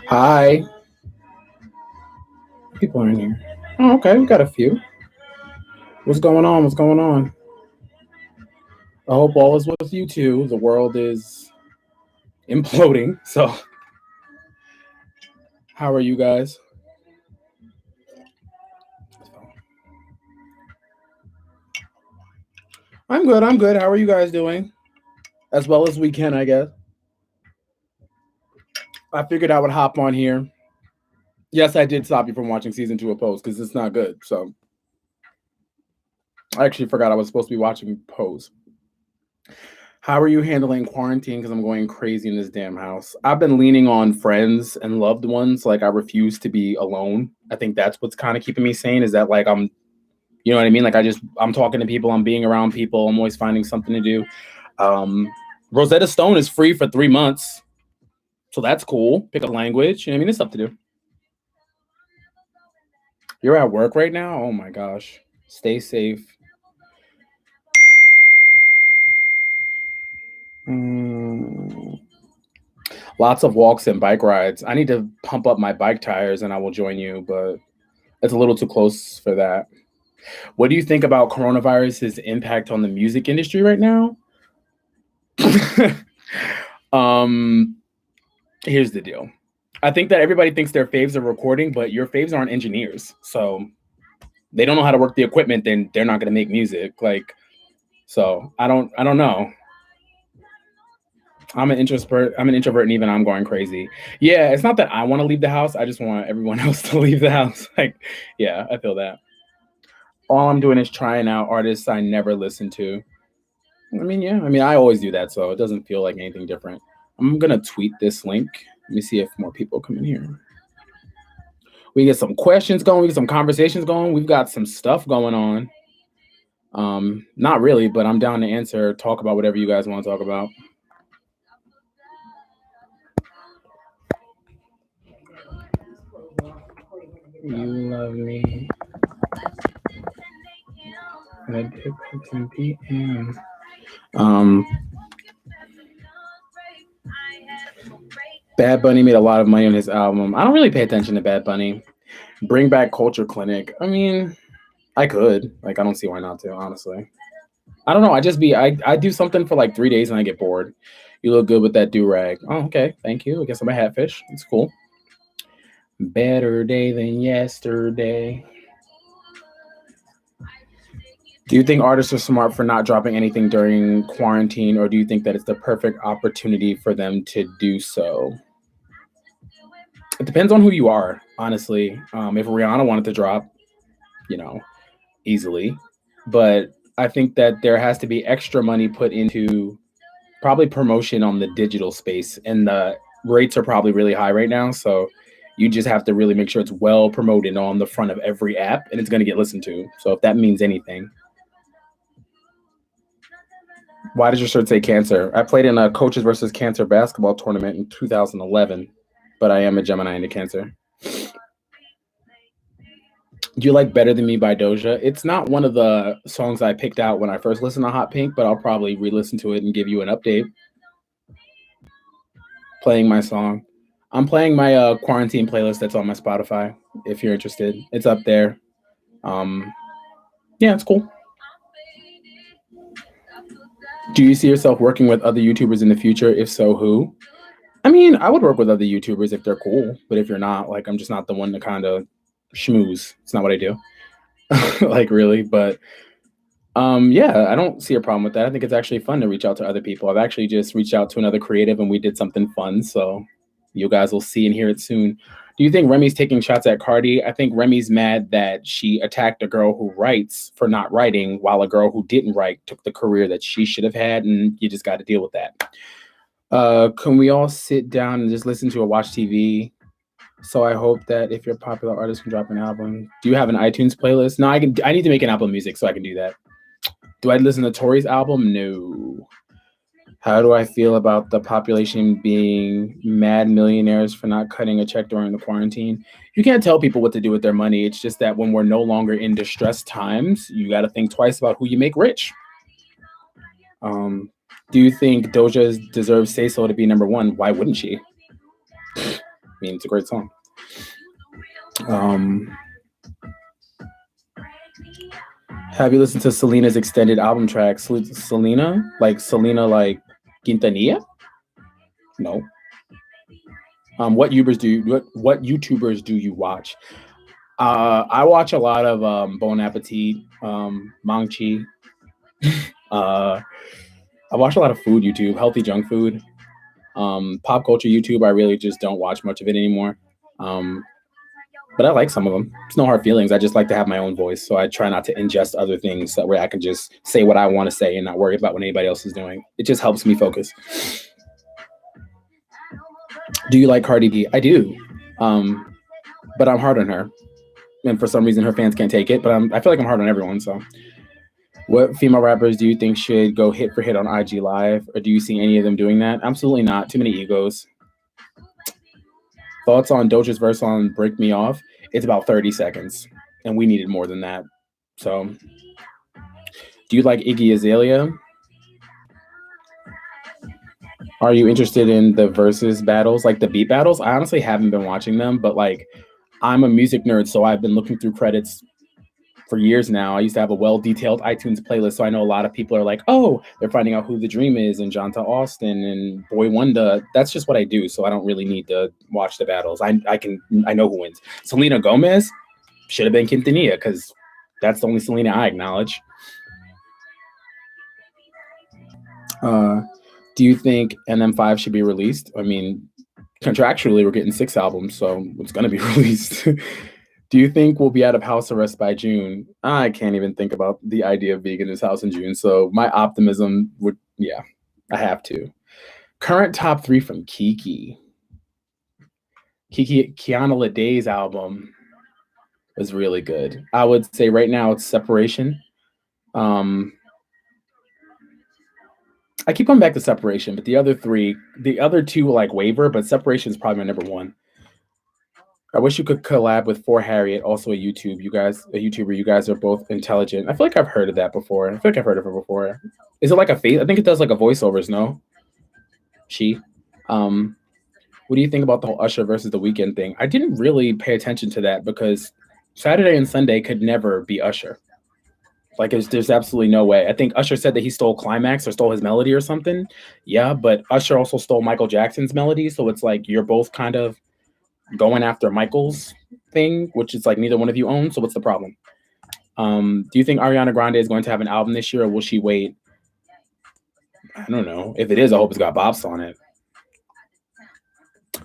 Hi. People are in here. Oh, okay, we got a few. What's going on? What's going on? I hope all is with you too. The world is imploding. So, how are you guys? I'm good. I'm good. How are you guys doing? As well as we can, I guess. I figured I would hop on here. Yes, I did stop you from watching season two of Pose because it's not good. So, I actually forgot I was supposed to be watching Pose. How are you handling quarantine? Because I'm going crazy in this damn house. I've been leaning on friends and loved ones. Like, I refuse to be alone. I think that's what's kind of keeping me sane is that, like, you know what I mean? Like, I'm talking to people, I'm being around people, I'm always finding something to do. Um, Rosetta Stone is free for 3 months. So that's cool. Pick a language. You know what I mean? It's stuff to do. You're at work right now? Oh my gosh. Stay safe. Mm, lots of walks and bike rides. I need to pump up my bike tires and I will join you, but it's a little too close for that. What do you think about coronavirus's impact on the music industry right now? um, Here's the deal. I think that everybody thinks their faves are recording, but your faves aren't engineers. So they don't know how to work the equipment, then they're not gonna make music. Like, so I don't know. I'm an introvert and even I'm going crazy. Yeah, it's not that I want to leave the house. I just want everyone else to leave the house. Like, yeah, I feel that. All I'm doing is trying out artists I never listened to. I mean, yeah, I mean, I always do that, so it doesn't feel like anything different. I'm gonna tweet this link. Let me see if more people come in here. We get some questions going, we get some conversations going. We've got some stuff going on. Not really, but I'm down to answer, talk about whatever you guys want to talk about. You love me. And I did at 10 p.m. Um, Bad Bunny made a lot of money on his album. I don't really pay attention to Bad Bunny. Bring back Culture Clinic. I mean, I could. Like, I don't see why not to, honestly. I don't know. I do something for like 3 days and I get bored. You look good with that do rag. Oh, okay. Thank you. I guess I'm a hatfish. It's cool. Better day than yesterday. Do you think artists are smart for not dropping anything during quarantine, or do you think that it's the perfect opportunity for them to do so? It depends on who you are, honestly. If Rihanna wanted to drop, you know, easily, but I think that there has to be extra money put into probably promotion on the digital space, and the rates are probably really high right now. So you just have to really make sure it's well promoted on the front of every app, and it's going to get listened to. So if that means anything, why does your shirt say Cancer? I played in a Coaches versus Cancer basketball tournament in 2011, but I am a Gemini into Cancer. Do you like Better Than Me by Doja? It's not one of the songs I picked out when I first listened to Hot Pink, but I'll probably re listen to it and give you an update. Playing my song. I'm playing my quarantine playlist that's on my Spotify if you're interested. It's up there. Um, yeah, it's cool. Do you see yourself working with other YouTubers in the future? If so, who? I mean, I would work with other YouTubers if they're cool, but if you're not, like, I'm just not the one to kind of schmooze. It's not what I do. Like, really, but yeah, I don't see a problem with that. I think it's actually fun to reach out to other people. I've actually just reached out to another creative and we did something fun. So you guys will see and hear it soon. Do you think Remy's taking shots at Cardi? I think Remy's mad that she attacked a girl who writes for not writing, while a girl who didn't write took the career that she should have had, and you just got to deal with that. Can we all sit down and just listen to or watch TV? So I hope that if you're a popular artist can drop an album. Do you have an iTunes playlist? No, I can. I need to make an Apple Music so I can do that. Do I listen to Tori's album? No. How do I feel about the population being mad millionaires for not cutting a check during the quarantine? You can't tell people what to do with their money. It's just that when we're no longer in distressed times, you got to think twice about who you make rich. Um, do you think Doja deserves Say So to be number one? Why wouldn't she? mean, it's a great song. Um, have you listened to Selena's extended album track? Selena, like Quintanilla? No. What YouTubers do you watch? I watch a lot of Bon Appetit, Mangchi. Uh, I watch a lot of food YouTube, healthy junk food. Pop culture YouTube, I really just don't watch much of it anymore. Um, but I like some of them. It's no hard feelings. I just like to have my own voice, so I try not to ingest other things that way I can just say what I want to say and not worry about what anybody else is doing. It just helps me focus. Do you like Cardi B? I do, but I'm hard on her, and for some reason her fans can't take it. But I feel like I'm hard on everyone. So, what female rappers do you think should go hit for hit on IG Live, or do you see any of them doing that? Absolutely not. Too many egos. Thoughts on Doja's verse on "Break Me Off"? It's about 30 seconds, and we needed more than that. So, do you like Iggy Azalea? Are you interested in the versus battles, like the beat battles? I honestly haven't been watching them, but like I'm a music nerd, so I've been looking through credits for years now. I used to have a well-detailed iTunes playlist, so I know a lot of people are like, "Oh, they're finding out who the Dream is and Jonta Austin and Boy Wonder." That's just what I do, so I don't really need to watch the battles. I know who wins. Selena Gomez should have been Quintanilla because that's the only Selena I acknowledge. Uh, do you think NM5 should be released? I mean, contractually, we're getting 6 albums, so it's going to be released. Do you think we'll be out of house arrest by June? I can't even think about the idea of being in this house in June. So my optimism would, yeah, I have to. Current top 3 from Kiki. Kiana Leday's album was really good. I would say right now it's Separation. Um, I keep coming back to Separation, but the other two like waver, but Separation is probably my number one. I wish you could collab with For Harriet, also a YouTuber. You guys are both intelligent. I feel like I've heard of that before. I feel like I've heard of her before. Is it like a face? I think it does like a voiceovers, no? She. Um, what do you think about the whole Usher versus the Weekend thing? I didn't really pay attention to that because Saturday and Sunday could never be Usher. Like there's absolutely no way. I think Usher said that he stole Climax or stole his melody or something. Yeah, but Usher also stole Michael Jackson's melody, so it's like you're both kind of going after Michael's thing, which is like neither one of you own. So what's the problem? Do you think Ariana Grande is going to have an album this year, or will she wait? I don't know. If it is, I hope it's got bops on it.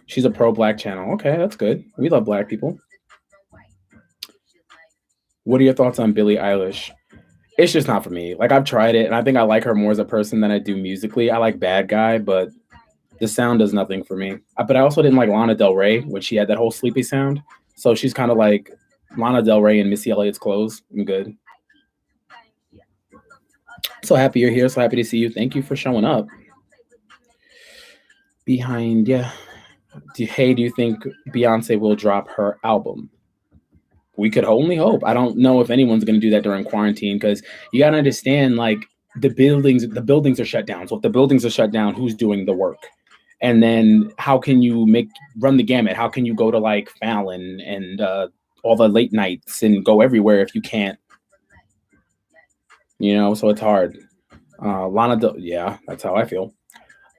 She's a pro black channel. Okay, that's good. We love black people. What are your thoughts on Billie Eilish? It's just not for me. Like I've tried it, and I think I like her more as a person than I do musically. I like Bad Guy, but the sound does nothing for me. But I also didn't like Lana Del Rey when she had that whole sleepy sound. So she's kind of like Lana Del Rey and Missy Elliott's clothes. I'm good. So happy you're here. So happy to see you. Thank you for showing up. Behind, yeah. Hey, do you think Beyonce will drop her album? We could only hope. I don't know if anyone's going to do that during quarantine because you got to understand, like the buildings are shut down. So if the buildings are shut down, who's doing the work? And then how can you run the gamut? How can you go to like Fallon and all the late nights and go everywhere if you can't? So it's hard. Yeah, that's how I feel.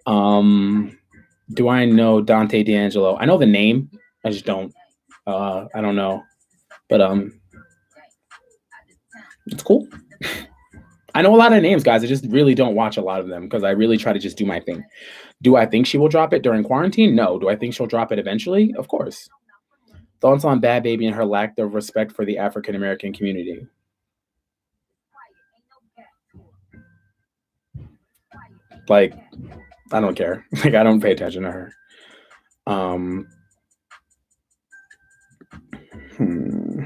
Do I know Dante D'Angelo? I know the name. I just don't. I don't know, but it's cool. I know a lot of names, guys. I just really don't watch a lot of them because I really try to just do my thing. Do I think she will drop it during quarantine? No. Do I think she'll drop it eventually? Of course. Thoughts on Bad Baby and her lack of respect for the African American community? Like, I don't care. Like, I don't pay attention to her. Um, hmm.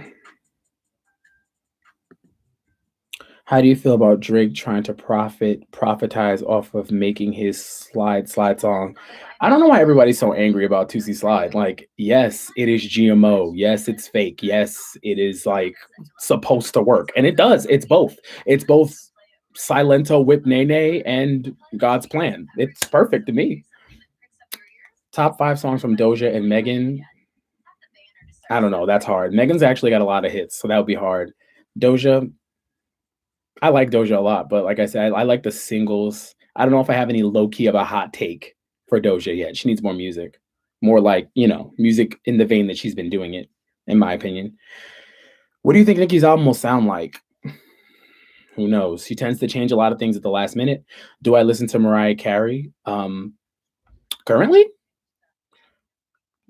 How do you feel about Drake trying to profitize off of making his slide song? I don't know why everybody's so angry about Tootsie Slide. Like, yes, it is GMO. Yes, it's fake. Yes, it is like supposed to work, and it does. It's both. It's both Silento with Nene and God's plan. It's perfect to me. Top 5 songs from Doja and Megan. I don't know. That's hard. Megan's actually got a lot of hits, so that would be hard. Doja, I like Doja a lot, but like I said, I like the singles. I don't know if I have any low key of a hot take for Doja yet. She needs more music, more like music in the vein that she's been doing it, in my opinion. What do you think Nicki's album will sound like? Who knows? She tends to change a lot of things at the last minute. Do I listen to Mariah Carey? Currently,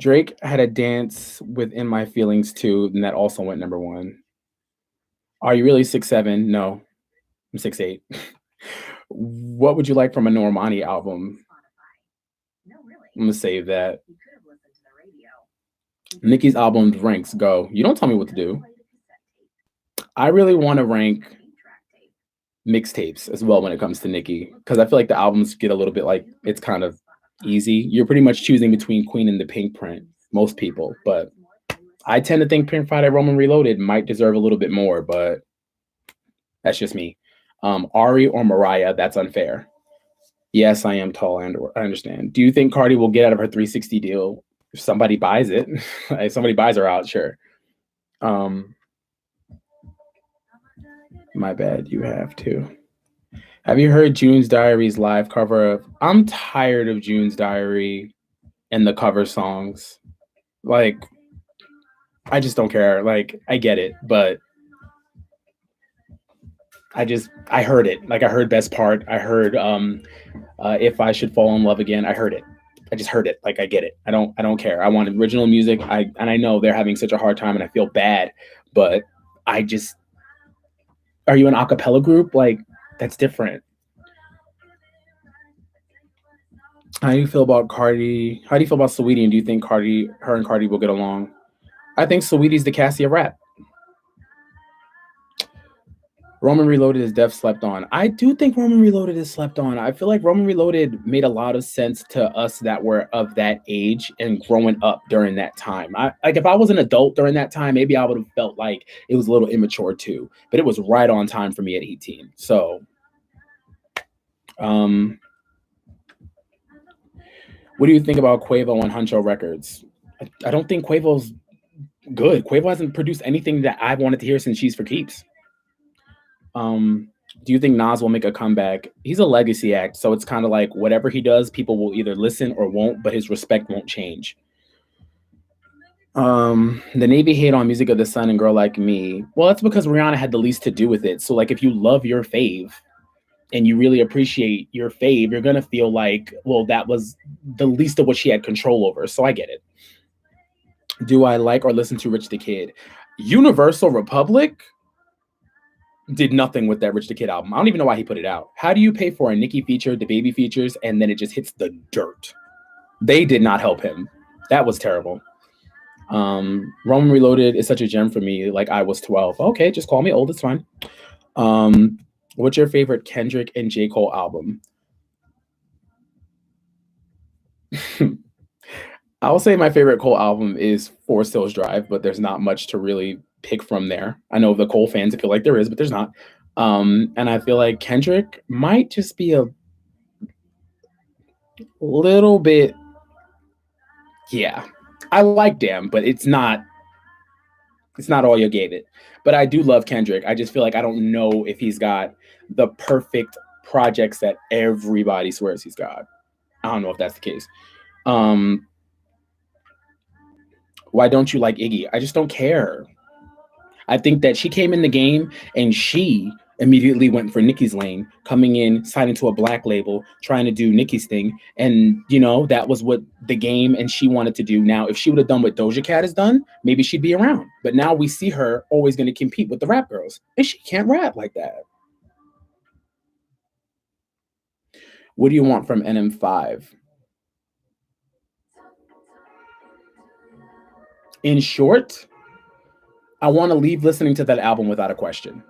Drake had a dance within my feelings too, and that also went number one. Are you really 6'7"? No, I'm 6'8". What would you like from a Normani album? I'm gonna save that. Nicki's album ranks go. You don't tell me what to do. I really want to rank mixtapes as well when it comes to Nicki because I feel like the albums get a little bit like it's kind of easy. You're pretty much choosing between Queen and the Pink Print, most people, but I tend to think Pink Friday Roman Reloaded might deserve a little bit more, but that's just me. Ari or Mariah, that's unfair. Yes, I am tall and I understand. Do you think Cardi will get out of her 360 deal if somebody buys it? If somebody buys her out, sure. My bad, you have to. Have you heard June's Diary's live cover of I'm tired of June's Diary and the cover songs. Like, I just don't care. Like, I get it, but I heard it. Like I heard Best Part. I heard If I Should Fall in Love Again. I heard it. I just heard it. Like I get it. I don't care. I want original music. I know they're having such a hard time and I feel bad, but I just are you an a cappella group? Like that's different. How do you feel about Cardi? How do you feel about Saweetie? And do you think her and Cardi will get along? I think Saweetie's the Cassie of rap. Roman Reloaded is def slept on. I do think Roman Reloaded is slept on. I feel like Roman Reloaded made a lot of sense to us that were of that age and growing up during that time. Like if I was an adult during that time, maybe I would have felt like it was a little immature too. But it was right on time for me at 18. So what do you think about Quavo and Huncho Records? I don't think Quavo's good. Quavo hasn't produced anything that I've wanted to hear since She's for Keeps. Do you think Nas will make a comeback? He's a legacy act, so it's kind of like whatever he does, people will either listen or won't, but his respect won't change. The Navy hate on Music of the Sun and Girl Like Me. Well, that's because Rihanna had the least to do with it. So like if you love your fave and you really appreciate your fave, you're gonna feel like, well, that was the least of what she had control over. So I get it. Do I like or listen to Rich the Kid? Universal Republic did nothing with that Rich the Kid album. I don't even know why he put it out. How do you pay for a Nicki feature, the Baby features, and then it just hits the dirt? They did not help him. That was terrible. Roman Reloaded is such a gem for me. Like I was 12. Okay, just call me old. It's fine. What's your favorite Kendrick and J. Cole album? I'll say my favorite Cole album is Forest Hills Drive, but there's not much to really pick from there. I know the Cole fans feel like there is, but there's not. And I feel like Kendrick might just be a little bit, yeah. I like Damn, but it's not all you gave it. But I do love Kendrick. I just feel like I don't know if he's got the perfect projects that everybody swears he's got. I don't know if that's the case. Why don't you like Iggy? I just don't care. I think that she came in the game and she immediately went for Nicki's lane, coming in, signing to a black label, trying to do Nicki's thing. And, that was what the game and she wanted to do. Now, if she would have done what Doja Cat has done, maybe she'd be around. But now we see her always going to compete with the rap girls. And she can't rap like that. What do you want from NM5? In short, I want to leave listening to that album without a question.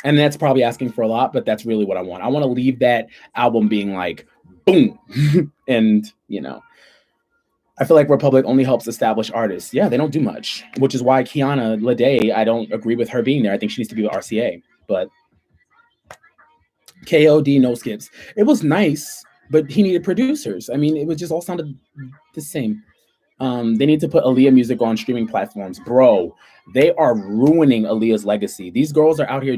And that's probably asking for a lot, but that's really what I want. I want to leave that album being like, boom. And, I feel like Republic only helps establish artists. Yeah, they don't do much, which is why Kiana Lede, I don't agree with her being there. I think she needs to be with RCA. But KOD, no skips. It was nice. but he needed producers. I mean, it was just all sounded the same. They need to put Aaliyah music on streaming platforms, bro. They are ruining Aaliyah's legacy. These girls are out here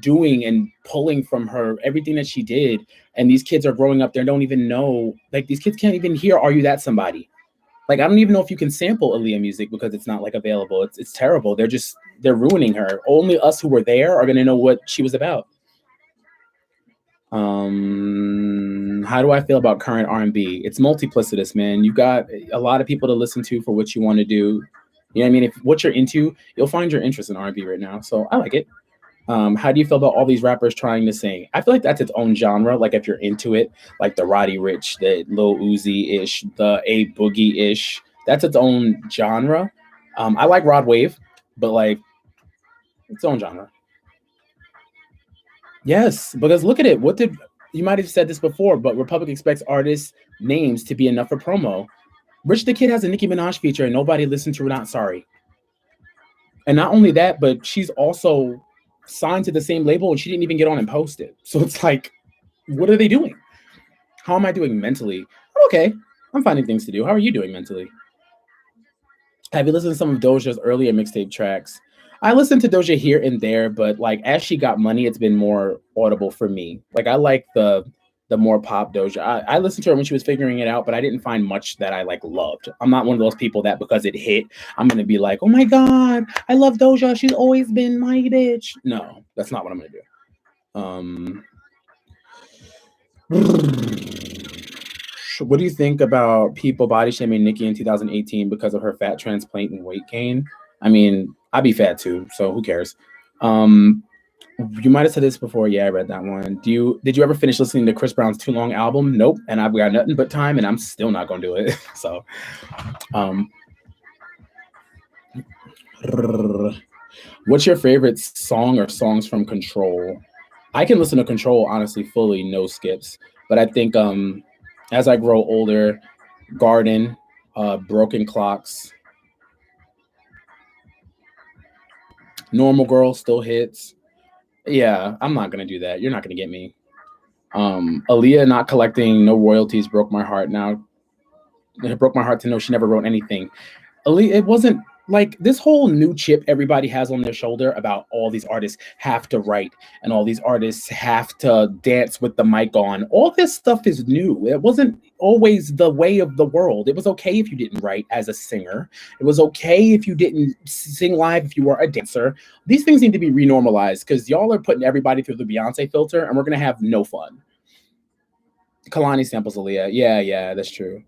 doing and pulling from her everything that she did, and these kids are growing up. They don't even know. Like these kids can't even hear "Are You That Somebody." Like I don't even know if you can sample Aaliyah music because it's not like available. It's terrible. They're ruining her. Only us who were there are gonna know what she was about. How do I feel about current R&B? It's multiplicitous, man. You got a lot of people to listen to for what you want to do. You know what I mean? If what you're into, you'll find your interest in R&B right now. So I like it. How do you feel about all these rappers trying to sing? I feel like that's its own genre. Like if you're into it, like the Roddy Rich, the Lil Uzi ish, the A Boogie ish, that's its own genre. I like Rod Wave, but like its own genre. Yes, because look at it. What did you might have said this before, but Republic expects artists' names to be enough for promo. Rich the Kid has a Nicki Minaj feature and nobody listened to Not Sorry. And not only that, but she's also signed to the same label and she didn't even get on and post it. So it's like, what are they doing? How am I doing mentally? I'm okay. I'm finding things to do. How are you doing mentally? Have you listened to some of Doja's earlier mixtape tracks? I listened to Doja here and there, but like as she got money, it's been more audible for me. Like I like the more pop Doja. I listened to her when she was figuring it out, but I didn't find much that I like loved. I'm not one of those people that because it hit, I'm gonna be like, oh my god, I love Doja. She's always been my bitch. No, that's not what I'm gonna do. What do you think about people body shaming Nicki in 2018 because of her fat transplant and weight gain? I mean, I'd be fat too, so who cares? Um, you might have said this before. Yeah, I read that one. Did you ever finish listening to Chris Brown's Too Long album? Nope. And I've got nothing but time, and I'm still not gonna do it. So, um, what's your favorite song or songs from Control? I can listen to Control honestly fully, no skips. But I think as I grow older, Garden, Broken Clocks, Normal Girl still hits. Yeah, I'm not gonna do that. You're not gonna get me. Aaliyah not collecting no royalties broke my heart. Now it broke my heart to know she never wrote anything. It wasn't like this whole new chip everybody has on their shoulder about all these artists have to write and all these artists have to dance with the mic on. All this stuff is new. It wasn't always the way of the world. It was okay if you didn't write as a singer. It was okay if you didn't sing live if you were a dancer. These things need to be renormalized because y'all are putting everybody through the Beyonce filter and we're gonna have no fun. Kalani samples Aaliyah. Yeah, yeah, that's true.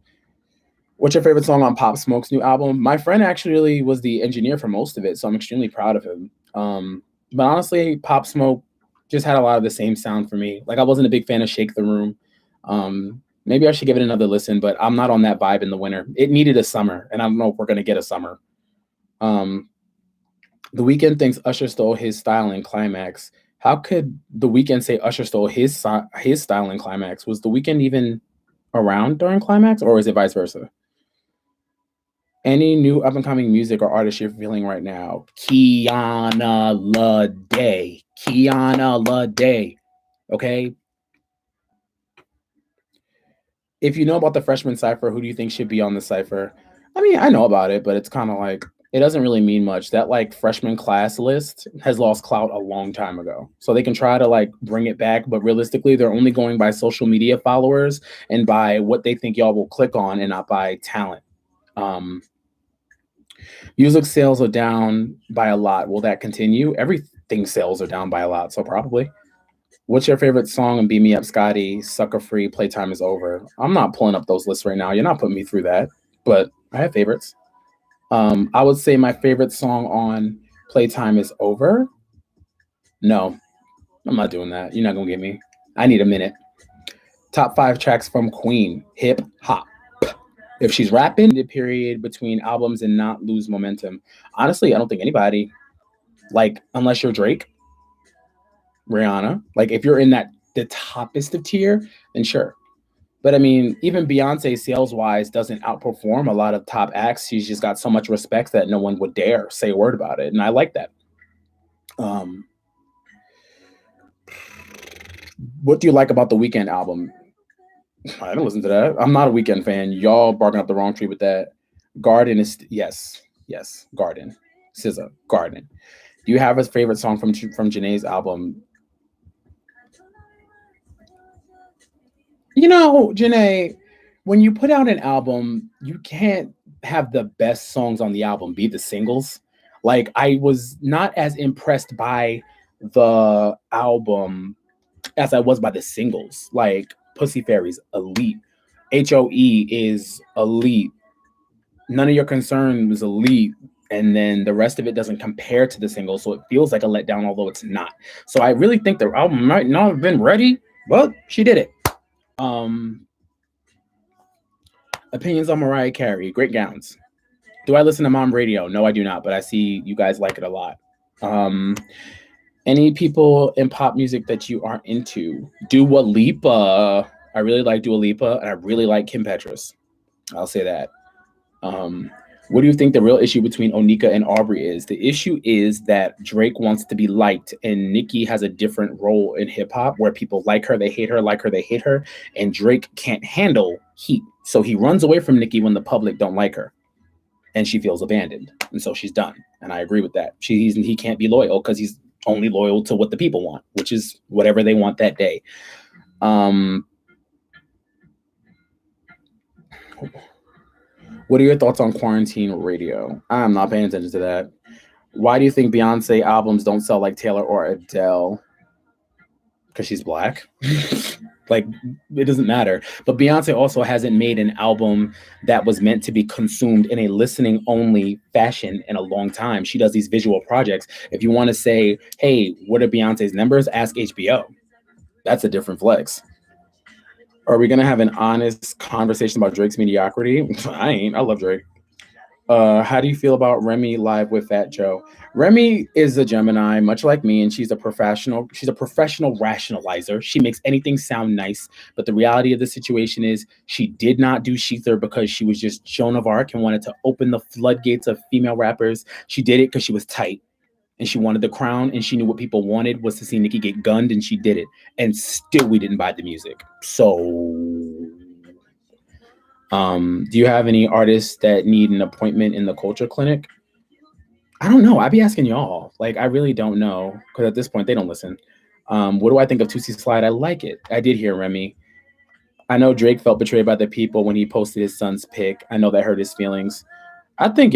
What's your favorite song on Pop Smoke's new album? My friend actually was the engineer for most of it, so I'm extremely proud of him. But honestly, Pop Smoke just had a lot of the same sound for me. Like I wasn't a big fan of Shake the Room. Maybe I should give it another listen, but I'm not on that vibe in the winter. It needed a summer, and I don't know if we're gonna get a summer. Um, the Weeknd thinks Usher stole his style in Climax. How could the Weeknd say Usher stole his style in Climax? Was the Weeknd even around during Climax, or is it vice versa? Any new up and coming music or artist you're feeling right now? Kiana Lede. Kiana Lede. Okay. If you know about the freshman cipher, who do you think should be on the cipher? I mean, I know about it, but it's kind of like it doesn't really mean much. That like freshman class list has lost clout a long time ago. So they can try to like bring it back, but realistically, they're only going by social media followers and by what they think y'all will click on and not by talent. Um, Music sales are down by a lot. Will that continue? Everything sales are down by a lot, so probably. What's your favorite song and Beat Me Up, Scotty? Sucker Free, Playtime is Over. I'm not pulling up those lists right now. You're not putting me through that, but I have favorites. I would say my favorite song on Playtime is Over. No, I'm not doing that. You're not gonna get me. I need a minute. Top five tracks from Queen, hip hop. If she's rapping, the period between albums and not lose momentum. Honestly, I don't think anybody. Like, unless you're Drake, Rihanna, like if you're in that the toppest of tier, then sure. But I mean, even Beyonce sales wise doesn't outperform a lot of top acts. She's just got so much respect that no one would dare say a word about it. And I like that. Um, what do you like about the Weekend album? I didn't listen to that. I'm not a Weekend fan. Y'all barking up the wrong tree with that. Garden is yes, yes. Garden, SZA, Garden. Do you have a favorite song from Janae's album? Janae, when you put out an album, you can't have the best songs on the album be the singles. Like, I was not as impressed by the album as I was by the singles. Like, Pussy Fairies, elite. HOE is elite. None of Your Concern was elite. And then the rest of it doesn't compare to the single. So it feels like a letdown, although it's not. So I really think the album might not have been ready, but she did it. Um, Opinions on Mariah Carey, great gowns. Do I listen to Mom Radio? No, I do not, but I see you guys like it a lot. Um, any people in pop music that you aren't into? Dua Lipa. I really like Dua Lipa, and I really like Kim Petras. I'll say that. Um, what do you think the real issue between Onika and Aubrey is? The issue is that Drake wants to be liked, and Nicki has a different role in hip hop where people like her, they hate her, and Drake can't handle heat. So he runs away from Nicki when the public don't like her, and she feels abandoned, and so she's done. And I agree with that. He can't be loyal because he's only loyal to what the people want, which is whatever they want that day. What are your thoughts on quarantine radio? I'm not paying attention to that. Why do you think Beyonce albums don't sell like Taylor or Adele? Because she's black. Like, it doesn't matter. But Beyonce also hasn't made an album that was meant to be consumed in a listening only fashion in a long time. She does these visual projects. If you want to say, hey, what are Beyonce's numbers? Ask HBO. That's a different flex. Are we gonna have an honest conversation about Drake's mediocrity? I ain't. I love Drake. How do you feel about Remy live with Fat Joe? Remy is a Gemini, much like me, and she's a professional. She's a professional rationalizer. She makes anything sound nice, but the reality of the situation is she did not do Sheether because she was just Joan of Arc and wanted to open the floodgates of female rappers. She did it because she was tight and she wanted the crown, and she knew what people wanted was to see Nicki get gunned, and she did it. And still, we didn't buy the music. So do you have any artists that need an appointment in the culture clinic? I don't know. I'd be asking y'all. Like, I really don't know because at this point they don't listen. What do I think of Tootsie Slide? I like it. I did hear Remy. I know Drake felt betrayed by the people when he posted his son's pic. I know that hurt his feelings. I think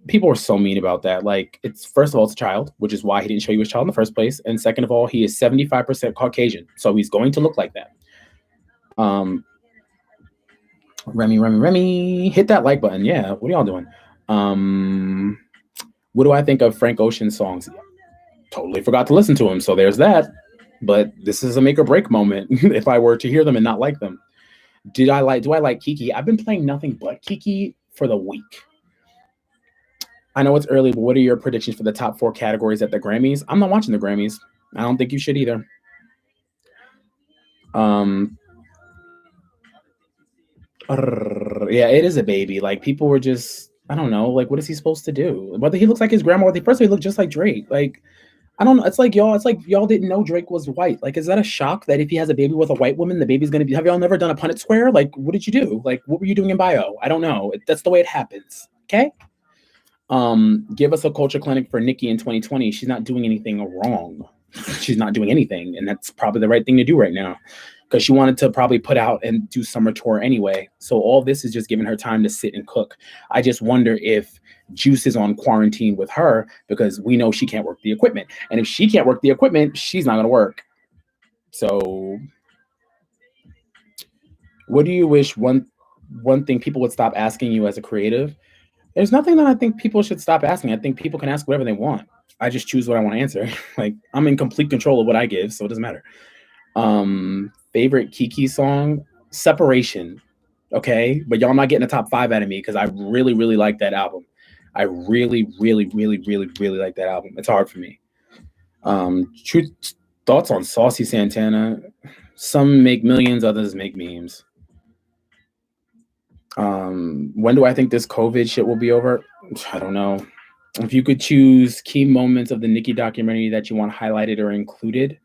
people were so mean about that. Like, it's first of all, it's a child, which is why he didn't show you his child in the first place. And second of all, he is 75% Caucasian, so he's going to look like that. Um, Remy, hit that like button. Yeah, what are y'all doing? What do I think of Frank Ocean's songs? Totally forgot to listen to him, so there's that. But this is a make or break moment if I were to hear them and not like them. Do I like Kiki? I've been playing nothing but Kiki for the week. I know it's early, but what are your predictions for the top 4 categories at the Grammys? I'm not watching the Grammys. I don't think you should either. Um, yeah, it is a baby. Like, people were just, I don't know, like, what is he supposed to do? Whether he looks like his grandma, first of all, he looked just like Drake. Like, I don't know. It's like y'all didn't know Drake was white. Like, is that a shock that if he has a baby with a white woman, the baby's gonna be? Have y'all never done a Punnett Square? Like, what did you do? Like, what were you doing in bio? I don't know. That's the way it happens. Okay. Give us a culture clinic for Nicki in 2020. She's not doing anything wrong. She's not doing anything, and that's probably the right thing to do right now because she wanted to probably put out and do summer tour anyway. So all this is just giving her time to sit and cook. I just wonder if Juice is on quarantine with her because we know she can't work the equipment, and if she can't work the equipment, she's not going to work. So, what do you wish one thing people would stop asking you as a creative? There's nothing that I think people should stop asking. I think people can ask whatever they want. I just choose what I want to answer. Like, I'm in complete control of what I give, so it doesn't matter. Favorite Kiki song? Separation. Okay, but y'all not getting a top 5 out of me because I really, really like that album. I really, really, really, really, really like that album. It's hard for me. Truth thoughts on Saucy Santana? Some make millions, others make memes. When do I think this COVID shit will be over? I don't know. If you could choose key moments of the Nicki documentary that you want highlighted or included,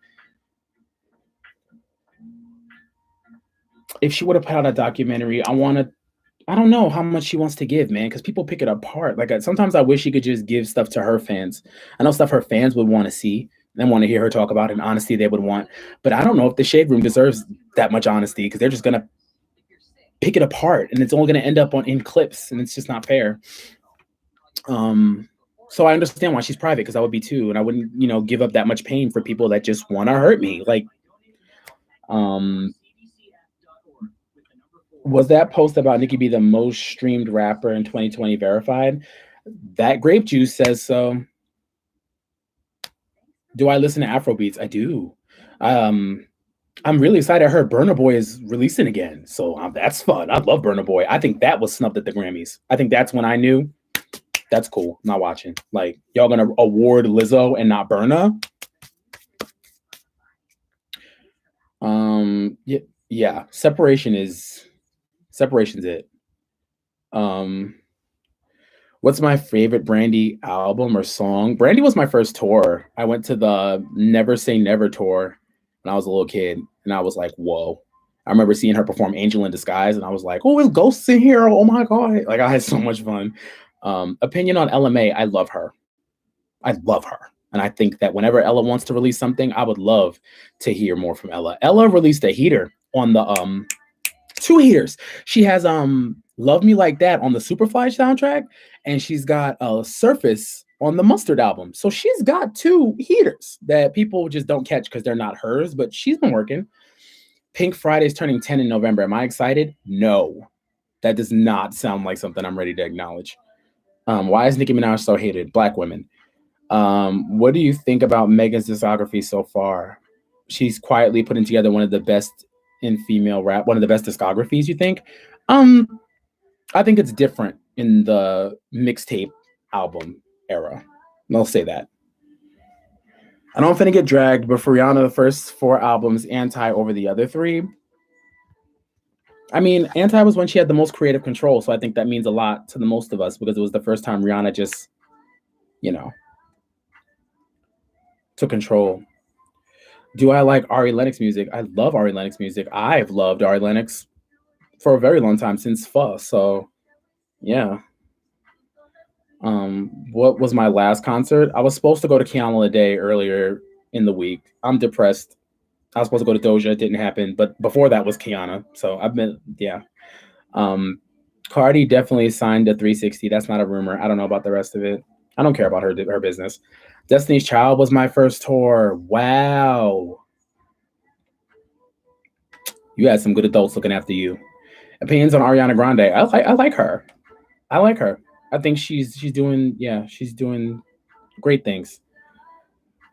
if she would have put out a documentary, I don't know how much she wants to give, man, because people pick it apart. Like sometimes I wish she could just give stuff to her fans. I know stuff her fans would want to see and want to hear her talk about, and honesty they would want. But I don't know if the Shade Room deserves that much honesty because they're just gonna pick it apart, and it's only gonna end up on in clips, and it's just not fair. So I understand why she's private because I would be too, and I wouldn't, give up that much pain for people that just want to hurt me. Like, was that post about Nicki be the most streamed rapper in 2020 verified? That grape juice says so. Do I listen to Afro beats? I do. I'm really excited. I heard Burna Boy is releasing again, so that's fun. I love Burna Boy. I think that was snubbed at the Grammys. I think that's when I knew that's cool. I'm not watching. Like, y'all gonna award Lizzo and not Burna? Yeah. Separation's it. What's my favorite Brandy album or song? Brandy was my first tour. I went to the Never Say Never tour when I was a little kid, and I was like, whoa. I remember seeing her perform Angel in Disguise, and I was like, oh, there's ghosts in here. Oh my God. Like, I had so much fun. Opinion on LMA, I love her. And I think that whenever Ella wants to release something, I would love to hear more from Ella. Ella released a heater on the 2 heaters. She has Love Me Like That on the Superfly soundtrack, and she's got Surface on the Mustard album. So she's got 2 heaters that people just don't catch because they're not hers, but she's been working. Pink Friday's turning 10 in November. Am I excited? No. That does not sound like something I'm ready to acknowledge. Why is Nicki Minaj so hated? Black women. What do you think about Megan's discography so far? She's quietly putting together one of the best in female rap, one of the best discographies, you think? I think it's different in the mixtape album era. I'll say that. I don't finna get dragged, but for Rihanna, the first 4 albums, Anti over the other 3. I mean, Anti was when she had the most creative control, so I think that means a lot to the most of us because it was the first time Rihanna just, took control. Do I like Ari Lennox music? I love Ari Lennox music. I've loved Ari Lennox for a very long time, since Pho. So, yeah. What was my last concert? I was supposed to go to Kiana Lede earlier in the week. I'm depressed. I was supposed to go to Doja. It didn't happen. But before that was Kiana. So yeah. Cardi definitely signed a 360. That's not a rumor. I don't know about the rest of it. I don't care about her business. Destiny's Child was my first tour. Wow. You had some good adults looking after you. Opinions on Ariana Grande. I like her. I think she's doing great things.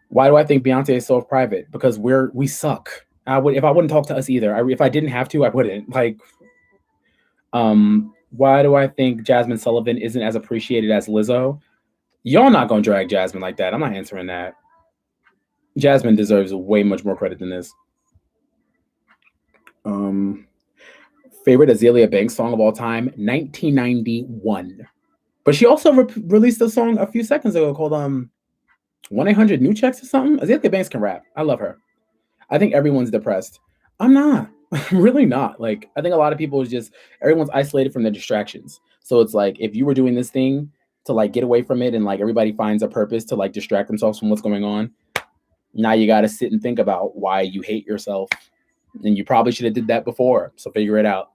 Why do I think Beyonce is so private? Because we suck. If I wouldn't talk to us either. If I didn't have to, I wouldn't. Like, why do I think Jasmine Sullivan isn't as appreciated as Lizzo? Y'all not gonna drag Jasmine like that. I'm not answering that. Jasmine deserves way much more credit than this. Favorite Azealia Banks song of all time, 1991. But she also released a song a few seconds ago called 1-800 New Checks or something. Azealia Banks can rap. I love her. I think everyone's depressed. I'm not. I'm really not. Like, I think a lot of people is just, everyone's isolated from their distractions. So it's like, if you were doing this thing to like get away from it and like everybody finds a purpose to like distract themselves from what's going on, now you got to sit and think about why you hate yourself. And you probably should have did that before. So figure it out.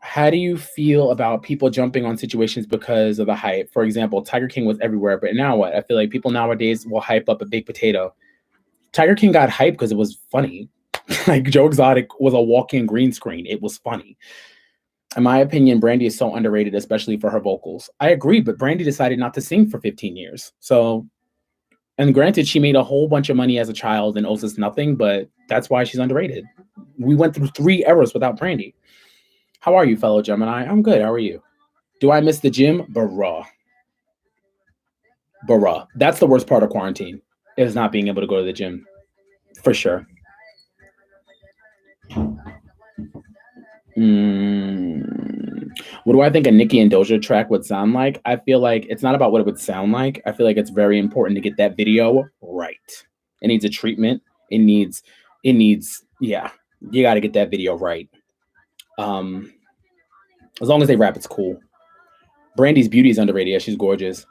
How do you feel about people jumping on situations because of the hype? For example, Tiger King was everywhere, but now what? I feel like people nowadays will hype up a baked potato. Tiger King got hyped because it was funny. Like, Joe Exotic was a walk-in green screen. It was funny. In my opinion, Brandy is so underrated, especially for her vocals. I agree, but Brandy decided not to sing for 15 years. So, and granted, she made a whole bunch of money as a child and owes us nothing, but that's why she's underrated. We went through 3 eras without Brandy. How are you, fellow Gemini? I'm good. How are you? Do I miss the gym? Bruh. That's the worst part of quarantine, is not being able to go to the gym. For sure. What do I think a Nicki and Doja track would sound like? I feel like it's not about what it would sound like. I feel like it's very important to get that video right. It needs a treatment. It needs, yeah. You got to get that video right. Um, as long as they rap, it's cool. Brandy's beauty is underrated. Yeah, she's gorgeous.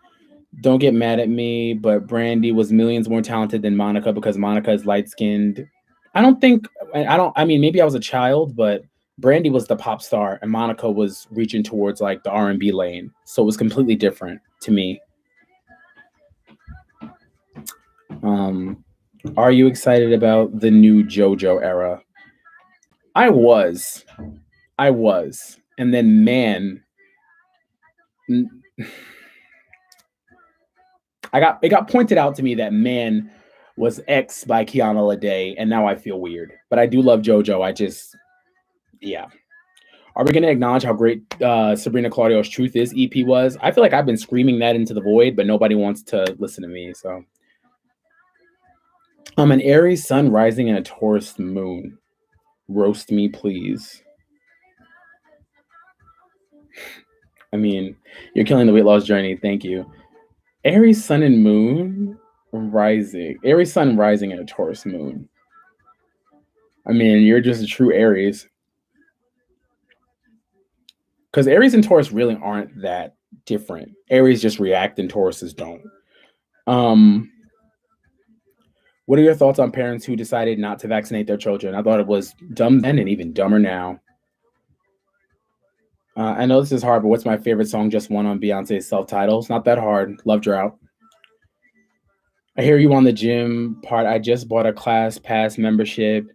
Don't get mad at me, but Brandy was millions more talented than Monica because Monica is light skinned. I don't think I don't. I mean, maybe I was a child, but Brandy was the pop star, and Monica was reaching towards like the R&B lane, so it was completely different to me. Um, are you excited about the new JoJo era? I was, I was, and then man, it got pointed out to me that man was X by Kiana Lede, and now I feel weird. But I do love JoJo. I just yeah. Are we going to acknowledge how great Sabrina Claudio's Truth Is EP was? I feel like I've been screaming that into the void, but nobody wants to listen to me. So I'm an Aries sun rising in a Taurus moon. Roast me, please. I mean, you're killing the weight loss journey. Thank you. Aries sun and moon rising. Aries sun rising in a Taurus moon. I mean, you're just a true Aries. Because Aries and Taurus really aren't that different. Aries just react and Tauruses don't. Um, what are your thoughts on parents who decided not to vaccinate their children? I thought it was dumb then and even dumber now. I know this is hard, but what's my favorite song? Just one on Beyonce's self-title. It's not that hard. Love Drought. I hear you on the gym part. I just bought a class pass membership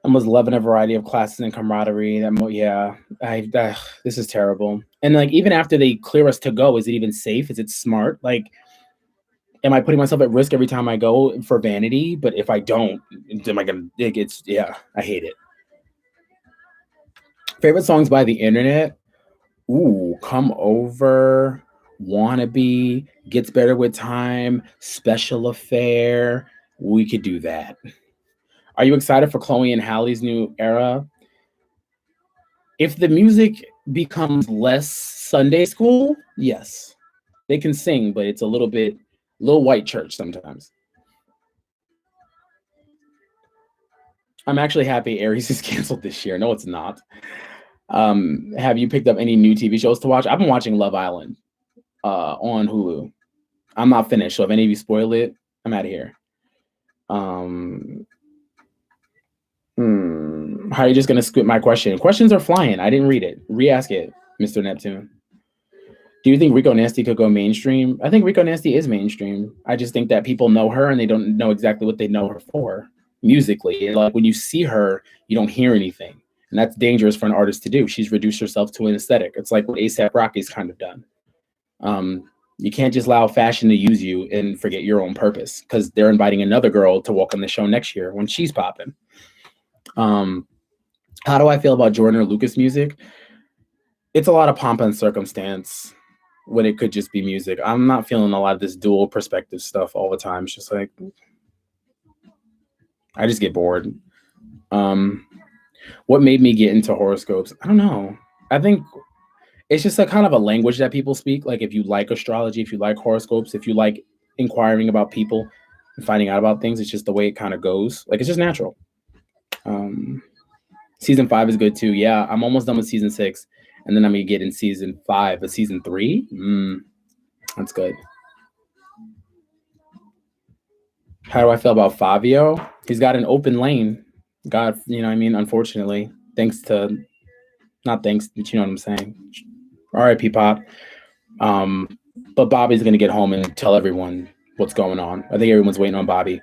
and was loving a variety of classes and camaraderie. This is terrible. And like even after they clear us to go, is it even safe? Is it smart? Like, am I putting myself at risk every time I go for vanity? But if I don't, am I gonna? It's yeah, I hate it. Favorite songs by the internet? Ooh, Come Over, Wannabe, Gets Better with Time, Special Affair. We could do that. Are you excited for Chloe and Halle's new era? If the music becomes less Sunday school, yes. They can sing, but it's a little white church sometimes. I'm actually happy Aries is canceled this year. No, it's not. Have you picked up any new TV shows to watch? I've been watching Love Island on Hulu. I'm not finished, so if any of you spoil it, I'm out of here. How are you just gonna skip my question? Questions are flying. I didn't read it. Re-ask it, Mr. Neptune. Do you think Rico Nasty could go mainstream? I think Rico Nasty is mainstream. I just think that people know her and they don't know exactly what they know her for musically. And like when you see her, you don't hear anything. And that's dangerous for an artist to do. She's reduced herself to an aesthetic. It's like what A$AP Rocky's kind of done. You can't just allow fashion to use you and forget your own purpose because they're inviting another girl to walk on the show next year when she's popping. How do I feel about Jordan or Lucas music? It's a lot of pomp and circumstance when it could just be music. I'm not feeling a lot of this dual perspective stuff all the time. It's just like, I just get bored. What made me get into horoscopes? I don't know. I think it's just a kind of a language that people speak. Like if you like astrology, if you like horoscopes, if you like inquiring about people and finding out about things, it's just the way it kind of goes. Like it's just natural. Season 5 is good too. Yeah, I'm almost done with season 6, and then I'm gonna get in season 5. But season 3, that's good. How do I feel about Fabio? He's got an open lane. God, you know what I mean? Unfortunately, not thanks, but you know what I'm saying. R.I.P. Pop. But Bobby's gonna get home and tell everyone what's going on. I think everyone's waiting on Bobby.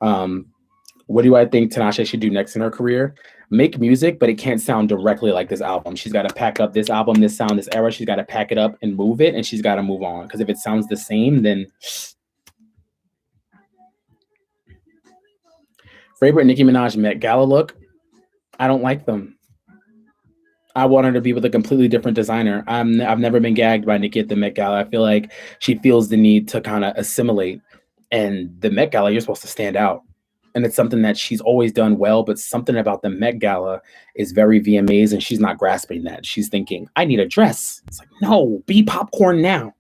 What do I think Tinashe should do next in her career? Make music, but it can't sound directly like this album. She's got to pack up this album, this sound, this era. She's got to pack it up and move it, and she's got to move on. Because if it sounds the same, then favorite Nicki Minaj Met Gala look? I don't like them. I want her to be with a completely different designer. I've never been gagged by Nicki at the Met Gala. I feel like she feels the need to kind of assimilate. And the Met Gala, you're supposed to stand out. And it's something that she's always done well, but something about the Met Gala is very VMAs, and she's not grasping that. She's thinking, I need a dress. It's like, no, be popcorn now.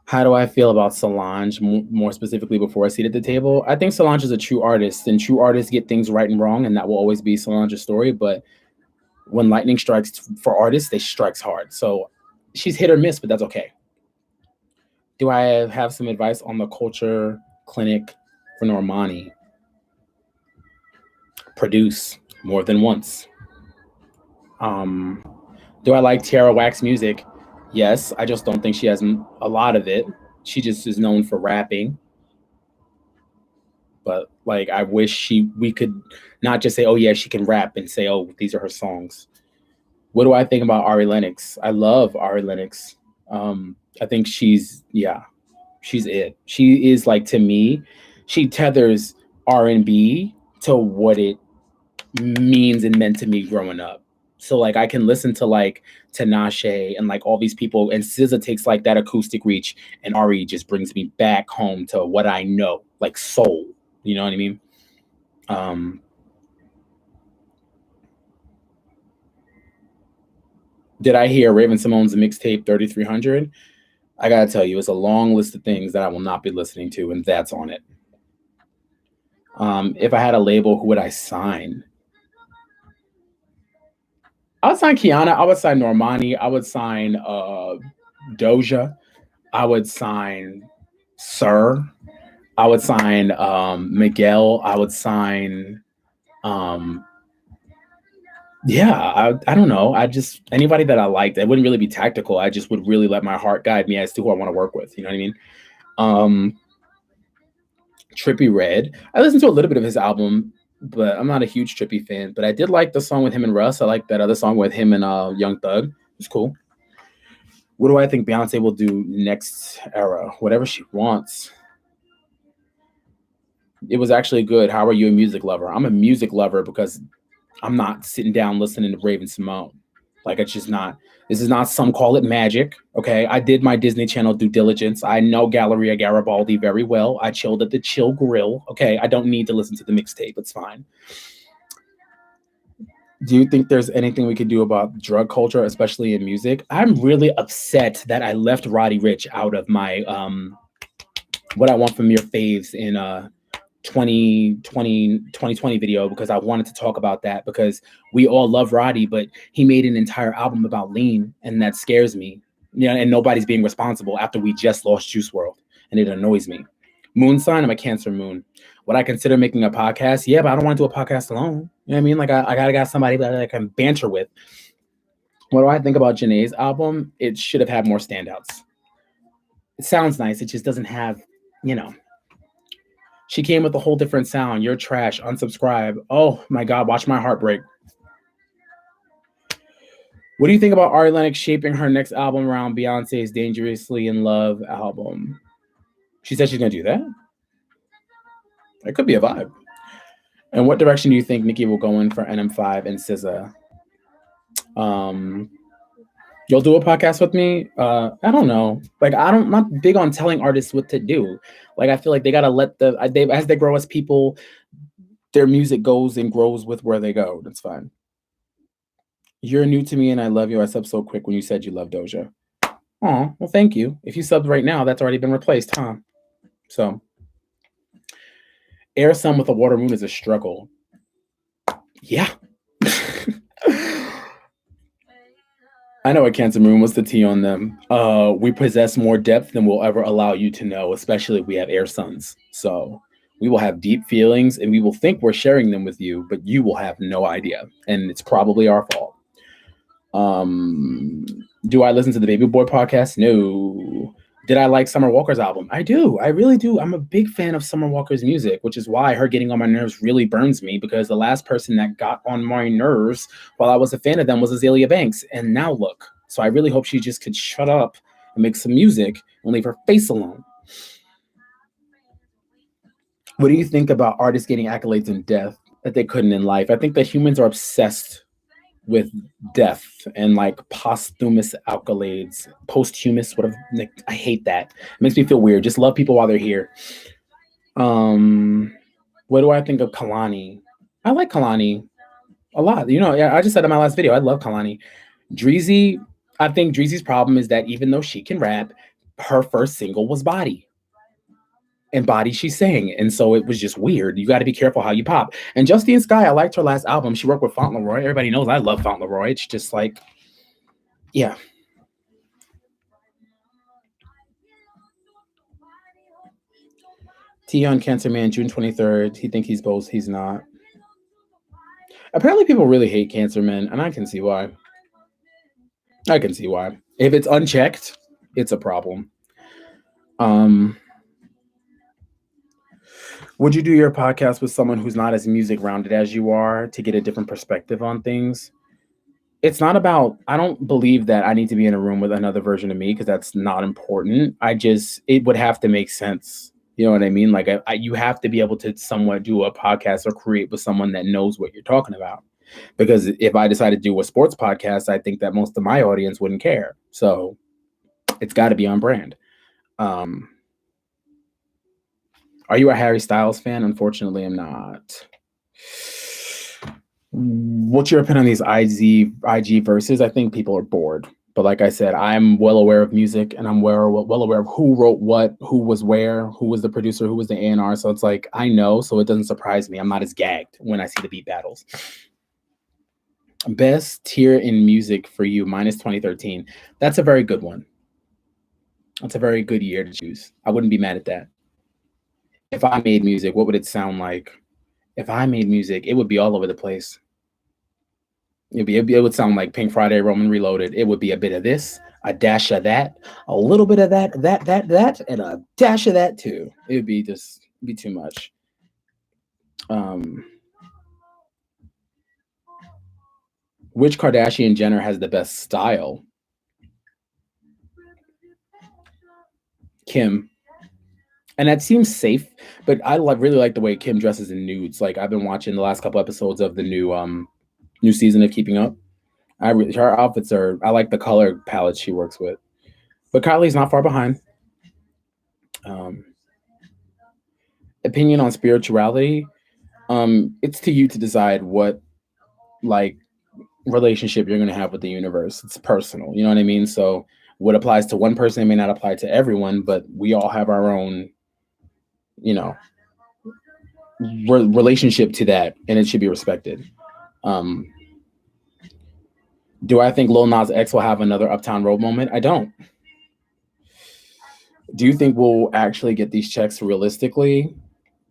How do I feel about Solange more specifically before I sit at the table? I think Solange is a true artist, and true artists get things right and wrong, and that will always be Solange's story. But when lightning strikes for artists, they strikes hard. So she's hit or miss, but that's okay. Do I have some advice on the culture clinic for Normani? Produce more than once. Um, do I like Tiara Wax music? Yes, I just don't think she has a lot of it. She just is known for rapping, but like I wish we could not just say, "Oh yeah, she can rap," and say, "Oh, these are her songs." What do I think about Ari Lennox? I love Ari Lennox. I think she's it. She is like to me, she tethers R&B to what it means and meant to me growing up. So like I can listen to like Tinashe and like all these people, and SZA takes like that acoustic reach, and Ari just brings me back home to what I know, like soul. You know what I mean? Um, did I hear Raven Simone's mixtape 3300? I gotta tell you, it's a long list of things that I will not be listening to, and that's on it. If I had a label, who would I sign? I would sign Kiana. I would sign Normani. I would sign Doja. I would sign Sir. I would sign Miguel. I would sign um, yeah, I don't know. I just anybody that I liked. It wouldn't really be tactical. I just would really let my heart guide me as to who I want to work with. You know what I mean? Um, Trippy Red. I listened to a little bit of his album, but I'm not a huge Trippy fan. But I did like the song with him and Russ. I like that other song with him and Young Thug. It's cool. What do I think Beyonce will do next era? Whatever she wants. It was actually good. How are you a music lover? I'm a music lover because I'm not sitting down listening to Raven Simone. Like it's just not. This is not some call it magic. Okay, I did my Disney Channel due diligence. I know Galleria Garibaldi very well. I chilled at the Chill Grill. Okay, I don't need to listen to the mixtape. It's fine. Do you think there's anything we could do about drug culture, especially in music? I'm really upset that I left Roddy Rich out of my what I want from your faves in 2020 video because I wanted to talk about that because we all love Roddy, but he made an entire album about lean, and that scares me. Yeah, and nobody's being responsible after we just lost Juice World, and it annoys me. Moon sign, I'm a Cancer moon. Would I consider making a podcast? Yeah, but I don't want to do a podcast alone. You know what I mean? Like I gotta got somebody that I can banter with. What do I think about Janae's album? It should have had more standouts. It sounds nice. It just doesn't have, you know, she came with a whole different sound. You're trash. Unsubscribe. Oh my God, watch my heart break. What do you think about Ari Lennox shaping her next album around Beyonce's Dangerously in Love album? She said she's going to do that. That could be a vibe. And what direction do you think Nicki will go in for NM5 and SZA? Um, you'll do a podcast with me? I don't know. Like I'm not big on telling artists what to do. Like I feel like they gotta let as they grow as people, their music goes and grows with where they go. That's fine. You're new to me and I love you. I subbed so quick when you said you love Doja. Oh, well, thank you. If you subbed right now, that's already been replaced, huh? So, air sun with a water moon is a struggle. Yeah. I know a Cancer moon. What's the T on them? We possess more depth than we'll ever allow you to know, especially if we have air suns. So, we will have deep feelings and we will think we're sharing them with you, but you will have no idea. And it's probably our fault. Do I listen to the Baby Boy podcast? No. Did I like Summer Walker's album? I do. I really do. I'm a big fan of Summer Walker's music, which is why her getting on my nerves really burns me because the last person that got on my nerves while I was a fan of them was Azalea Banks. And now look. So I really hope she just could shut up and make some music and leave her face alone. What do you think about artists getting accolades in death that they couldn't in life? I think that humans are obsessed with death and like posthumous accolades, posthumous, whatever. Like, I hate that. It makes me feel weird. Just love people while they're here. What do I think of Kalani? I like Kalani a lot. You know, yeah, I just said in my last video, I love Kalani. Dreezy, I think Dreezy's problem is that even though she can rap, her first single was Body. And Body she sang. And so it was just weird. You got to be careful how you pop. And Justine Skye, I liked her last album. She worked with Fauntleroy. Everybody knows I love Fauntleroy. It's just like, yeah. T on Cancer Man, June 23rd. He think he's both. He's not. Apparently people really hate Cancer Men, and I can see why. I can see why. If it's unchecked, it's a problem. Um, would you do your podcast with someone who's not as music rounded as you are to get a different perspective on things? It's not about, I don't believe that I need to be in a room with another version of me because that's not important. It would have to make sense. You know what I mean? Like, you have to be able to somewhat do a podcast or create with someone that knows what you're talking about. Because if I decide to do a sports podcast, I think that most of my audience wouldn't care. So it's got to be on brand. Are you a Harry Styles fan? Unfortunately, I'm not. What's your opinion on these IG verses? I think people are bored. But like I said, I'm well aware of music and I'm well aware of who wrote what, who was where, who was the producer, who was the A&R. So it's like, I know, so it doesn't surprise me. I'm not as gagged when I see the beat battles. Best tier in music for you, minus 2013. That's a very good one. That's a very good year to choose. I wouldn't be mad at that. If I made music, what would it sound like? If I made music, it would be all over the place. It would sound like Pink Friday, Roman Reloaded. It would be a bit of this, a dash of that, a little bit of that, and a dash of that too. It would be too much. Which Kardashian Jenner has the best style? Kim. And that seems safe, but I really like the way Kim dresses in nudes. Like, I've been watching the last couple episodes of the new season of Keeping Up. Her outfits I like the color palette she works with. But Kylie's not far behind. Opinion on spirituality. It's to you to decide what, like, relationship you're going to have with the universe. It's personal. You know what I mean? So what applies to one person may not apply to everyone, but we all have our own, relationship to that, and it should be respected. Do I think Lil Nas X will have another Uptown Road moment? I don't. Do you think we'll actually get these checks realistically?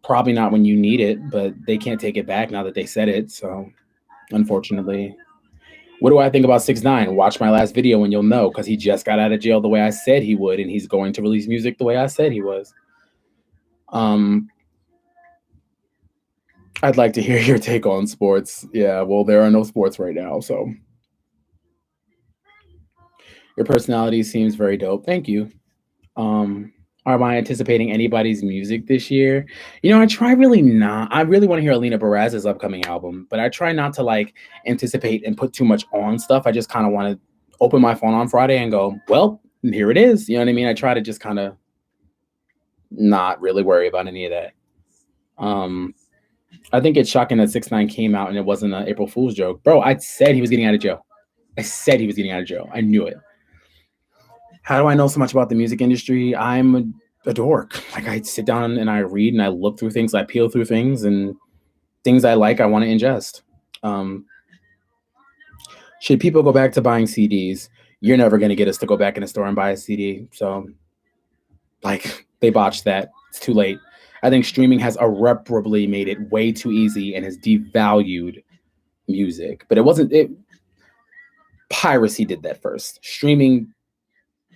Probably not when you need it, but they can't take it back now that they said it. So, unfortunately. What do I think about 6ix9ine? Watch my last video and you'll know, because he just got out of jail the way I said he would, and he's going to release music the way I said he was. I'd like to hear your take on sports. Yeah, well, there are no sports right now, so. Your personality seems very dope. Thank you. Am I anticipating anybody's music this year? I try really not. I really want to hear Alina Baraz's upcoming album, but I try not to like anticipate and put too much on stuff. I just kind of want to open my phone on Friday and go, well, here it is. You know what I mean? I try to just kind of not really worry about any of that. I think it's shocking that 6ix9ine came out and it wasn't an April Fool's joke. Bro, I said he was getting out of jail. I knew it. How do I know so much about the music industry? I'm a dork. Like, I sit down and I read and I look through things, I peel through things, and things I like, I want to ingest. Should people go back to buying CDs? You're never going to get us to go back in a store and buy a CD. So, like, they botched that. It's too late. I think streaming has irreparably made it way too easy and has devalued music. But piracy did that first. Streaming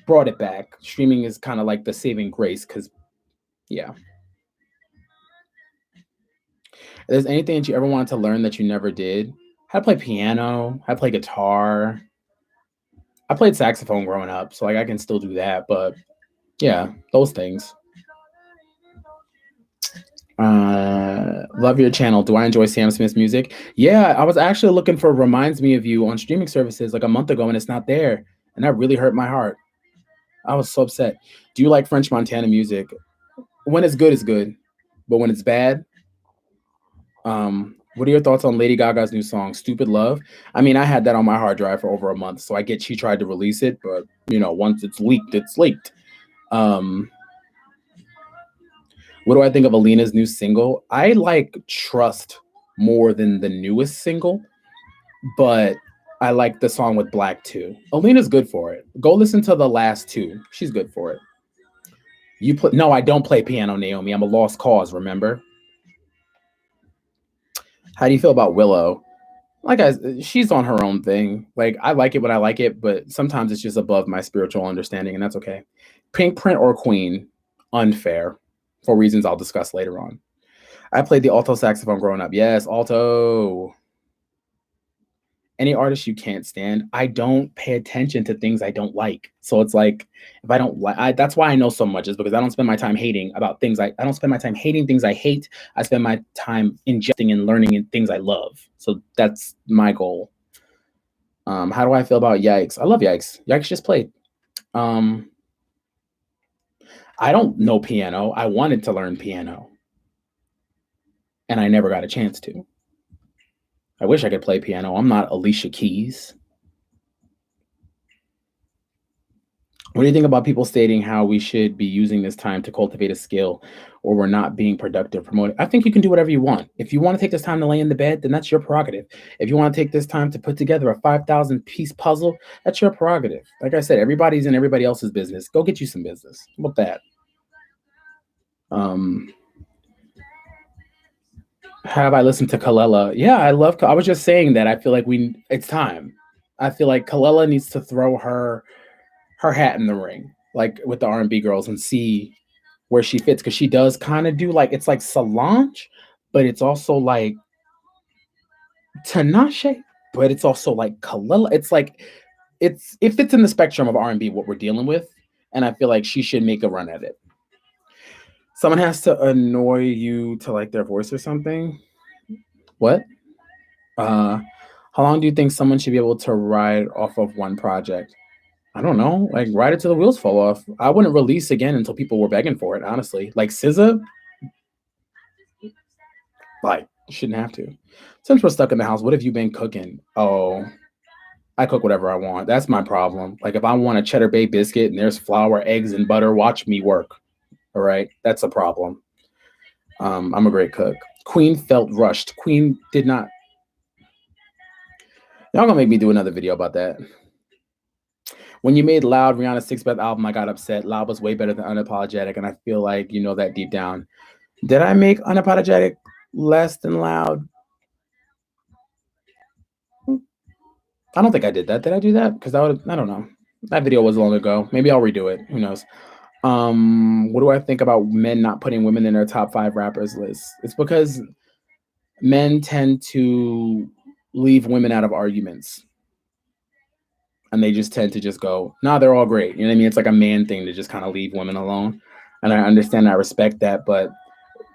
brought it back. Streaming is kind of like the saving grace, because, yeah. If there's anything that you ever wanted to learn that you never did, how to play piano, how to play guitar. I played saxophone growing up, so like I can still do that. But yeah, those things. Love your channel. Do I enjoy Sam Smith's music? Yeah, I was actually looking for Reminds Me of You on streaming services like a month ago, and it's not there. And that really hurt my heart. I was so upset. Do you like French Montana music? When it's good, it's good. But when it's bad, what are your thoughts on Lady Gaga's new song, Stupid Love? I mean, I had that on my hard drive for over a month, so I get she tried to release it, but, once it's leaked, it's leaked. Um, what do I think of Alina's new single? I like Trust more than the newest single, but I like the song with Black too. Alina's good for it. Go listen to the last two. She's good for it. You play? No, I don't play piano, Naomi. I'm a lost cause. Remember? How do you feel about Willow? Like she's on her own thing. Like I like it when I like it, but sometimes it's just above my spiritual understanding, and that's okay. Pink Print or Queen? Unfair, for reasons I'll discuss later on. I played the alto saxophone growing up. Yes, alto. Any artist you can't stand, I don't pay attention to things I don't like. So it's like if I don't like, that's why I know so much is because I don't spend my time hating about things. I don't spend my time hating things I hate. I spend my time ingesting and learning in things I love. So that's my goal. How do I feel about Yikes? I love Yikes. Yikes just played. Um, I don't know piano. I wanted to learn piano, and I never got a chance to. I wish I could play piano. I'm not Alicia Keys. What do you think about people stating how we should be using this time to cultivate a skill or we're not being productive promoting? I think you can do whatever you want. If you want to take this time to lay in the bed, then that's your prerogative. If you want to take this time to put together a 5,000 piece puzzle, that's your prerogative. Like I said, everybody's in everybody else's business. Go get you some business. How about that? Um, have I listened to Kalela? Yeah, I love. I was just saying that I feel like it's time. I feel like Kalela needs to throw her hat in the ring, like with the R&B girls, and see where she fits because she does kind of do like it's like Solange, but it's also like Tinashe, but it's also like Kalela. It's like it fits in the spectrum of R&B what we're dealing with, and I feel like she should make a run at it. Someone has to annoy you to like their voice or something. What? Uh, how long do you think someone should be able to ride off of one project? I don't know, like ride it till the wheels fall off. I wouldn't release again until people were begging for it. Honestly, like SZA, like shouldn't have to. Since we're stuck in the house, what have you been cooking? Oh, I cook whatever I want. That's my problem. Like if I want a cheddar bay biscuit and there's flour, eggs, and butter, watch me work. All right, that's a problem. I'm a great cook. Queen felt rushed. Queen did not. Y'all gonna make me do another video about that. When you made Loud Rihanna's Six Breath album, I got upset. Loud was way better than Unapologetic, and I feel like you know that deep down. Did I make Unapologetic less than Loud? I don't think I did that. Did I do that? Because I don't know. That video was long ago. Maybe I'll redo it. Who knows? What do I think about men not putting women in their top 5 rappers list? It's because men tend to leave women out of arguments. And they just tend to just go, nah, they're all great. You know what I mean? It's like a man thing to just kind of leave women alone. And I understand, I respect that, but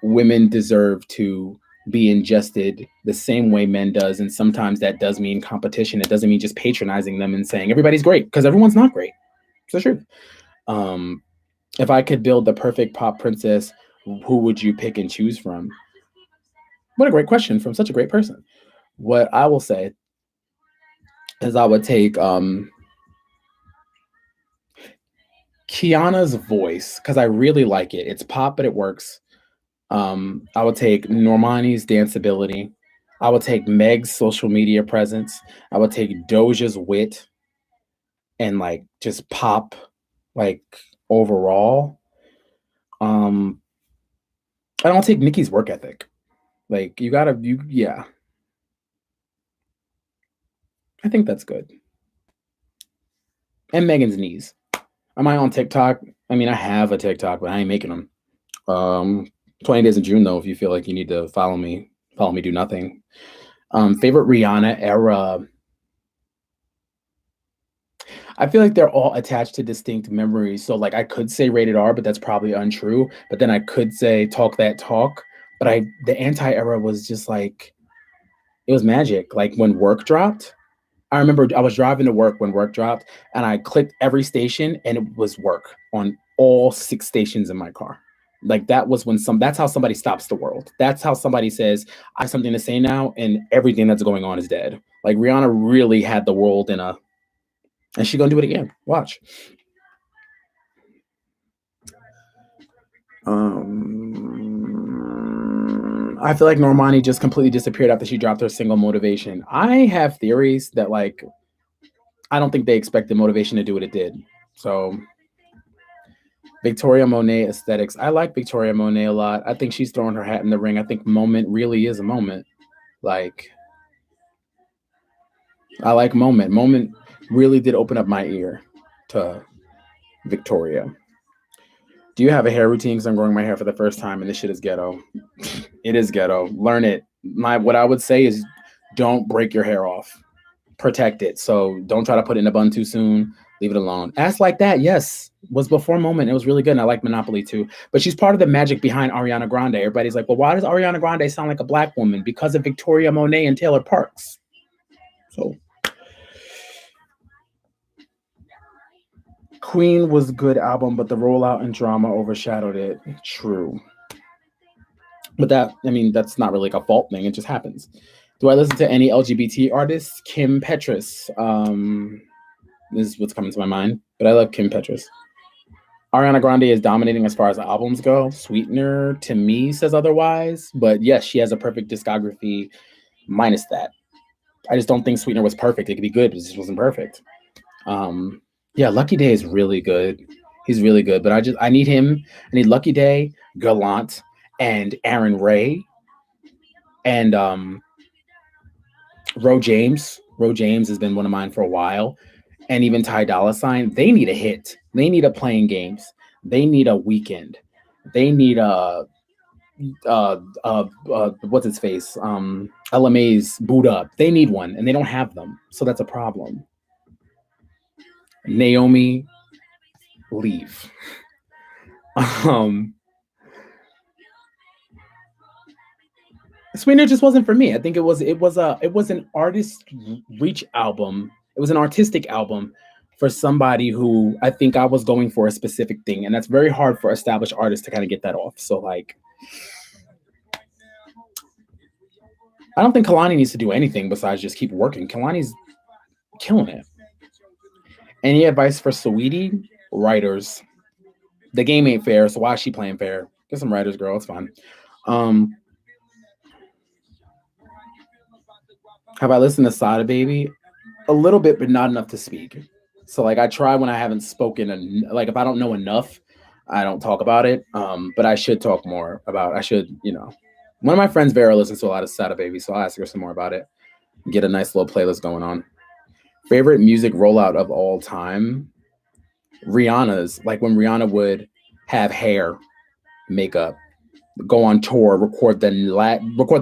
women deserve to be ingested the same way men does. And sometimes that does mean competition. It doesn't mean just patronizing them and saying everybody's great, because everyone's not great. It's the truth. If I could build the perfect pop princess, who would you pick and choose from? What a great question from such a great person. What I will say is I would take Kiana's voice because I really like it. It's pop, but it works. I would take Normani's dance ability. I would take Meg's social media presence. I would take Doja's wit and like just pop, like overall. Um, I don't take Nicki's work ethic. Like yeah. I think that's good. And Megan's knees. Am I on TikTok? I mean, I have a TikTok, but I ain't making them. 20 Days in June, though, if you feel like you need to follow me, do nothing. Favorite Rihanna era. I feel like they're all attached to distinct memories. So, like, I could say rated R, but that's probably untrue. But then I could say talk that talk. But the anti era was just like, it was magic. Like when work dropped, I remember I was driving to work when work dropped, and I clicked every station, and it was work on all 6 stations in my car. Like that was that's how somebody stops the world. That's how somebody says, I have something to say now, and everything that's going on is dead. Like Rihanna really had the world and she's gonna do it again. Watch. I feel like Normani just completely disappeared after she dropped her single Motivation. I have theories that like I don't think they expected Motivation to do what it did. So Victoria Monet aesthetics. I like Victoria Monet a lot. I think she's throwing her hat in the ring. I think Moment really is a moment. Like I like Moment. Moment really did open up my ear to Victoria. Do you have a hair routine? Because I'm growing my hair for the first time, and this shit is ghetto. It is ghetto. Learn it. What I would say is, don't break your hair off. Protect it. So don't try to put it in a bun too soon. Leave it alone. Ass Like That, yes, was before Moment. It was really good, and I like Monopoly too. But she's part of the magic behind Ariana Grande. Everybody's like, well, why does Ariana Grande sound like a black woman? Because of Victoria Monet and Taylor Parks. So Queen was a good album, but the rollout and drama overshadowed it. True. But that's not really like a fault thing. It just happens. Do I listen to any LGBT artists? Kim Petras. This is what's coming to my mind. But I love Kim Petras. Ariana Grande is dominating as far as albums go. Sweetener to me says otherwise. But yes, she has a perfect discography minus that. I just don't think Sweetener was perfect. It could be good, but it just wasn't perfect. Yeah, Lucky Day is really good. He's really good, but I need him. I need Lucky Day, Gallant, and Aaron Ray, and Ro James. Ro James has been one of mine for a while, and even Ty Dolla Sign. They need a hit. They need a playing games. They need a weekend. They need a what's its face? LMA's boot up. They need one, and they don't have them, so that's a problem. Naomi, leave. um Sweetener just wasn't for me. I think it was an artist reach album. It was an artistic album for somebody who I think I was going for a specific thing, and that's very hard for established artists to kind of get that off. So like, I don't think Kalani needs to do anything besides just keep working. Kalani's killing it. Any advice for Saweetie? Writers. The game ain't fair, so why is she playing fair? Get some writers, girl. It's fine. Um, have I listened to Sada Baby? A little bit, but not enough to speak. So like I try when I haven't spoken, like if I don't know enough, I don't talk about it. But I should talk more about. I should, one of my friends Vera listens to a lot of Sada Baby, so I'll ask her some more about it. Get a nice little playlist going on. Favorite music rollout of all time? Rihanna's. Like when Rihanna would have hair, makeup, go on tour, record the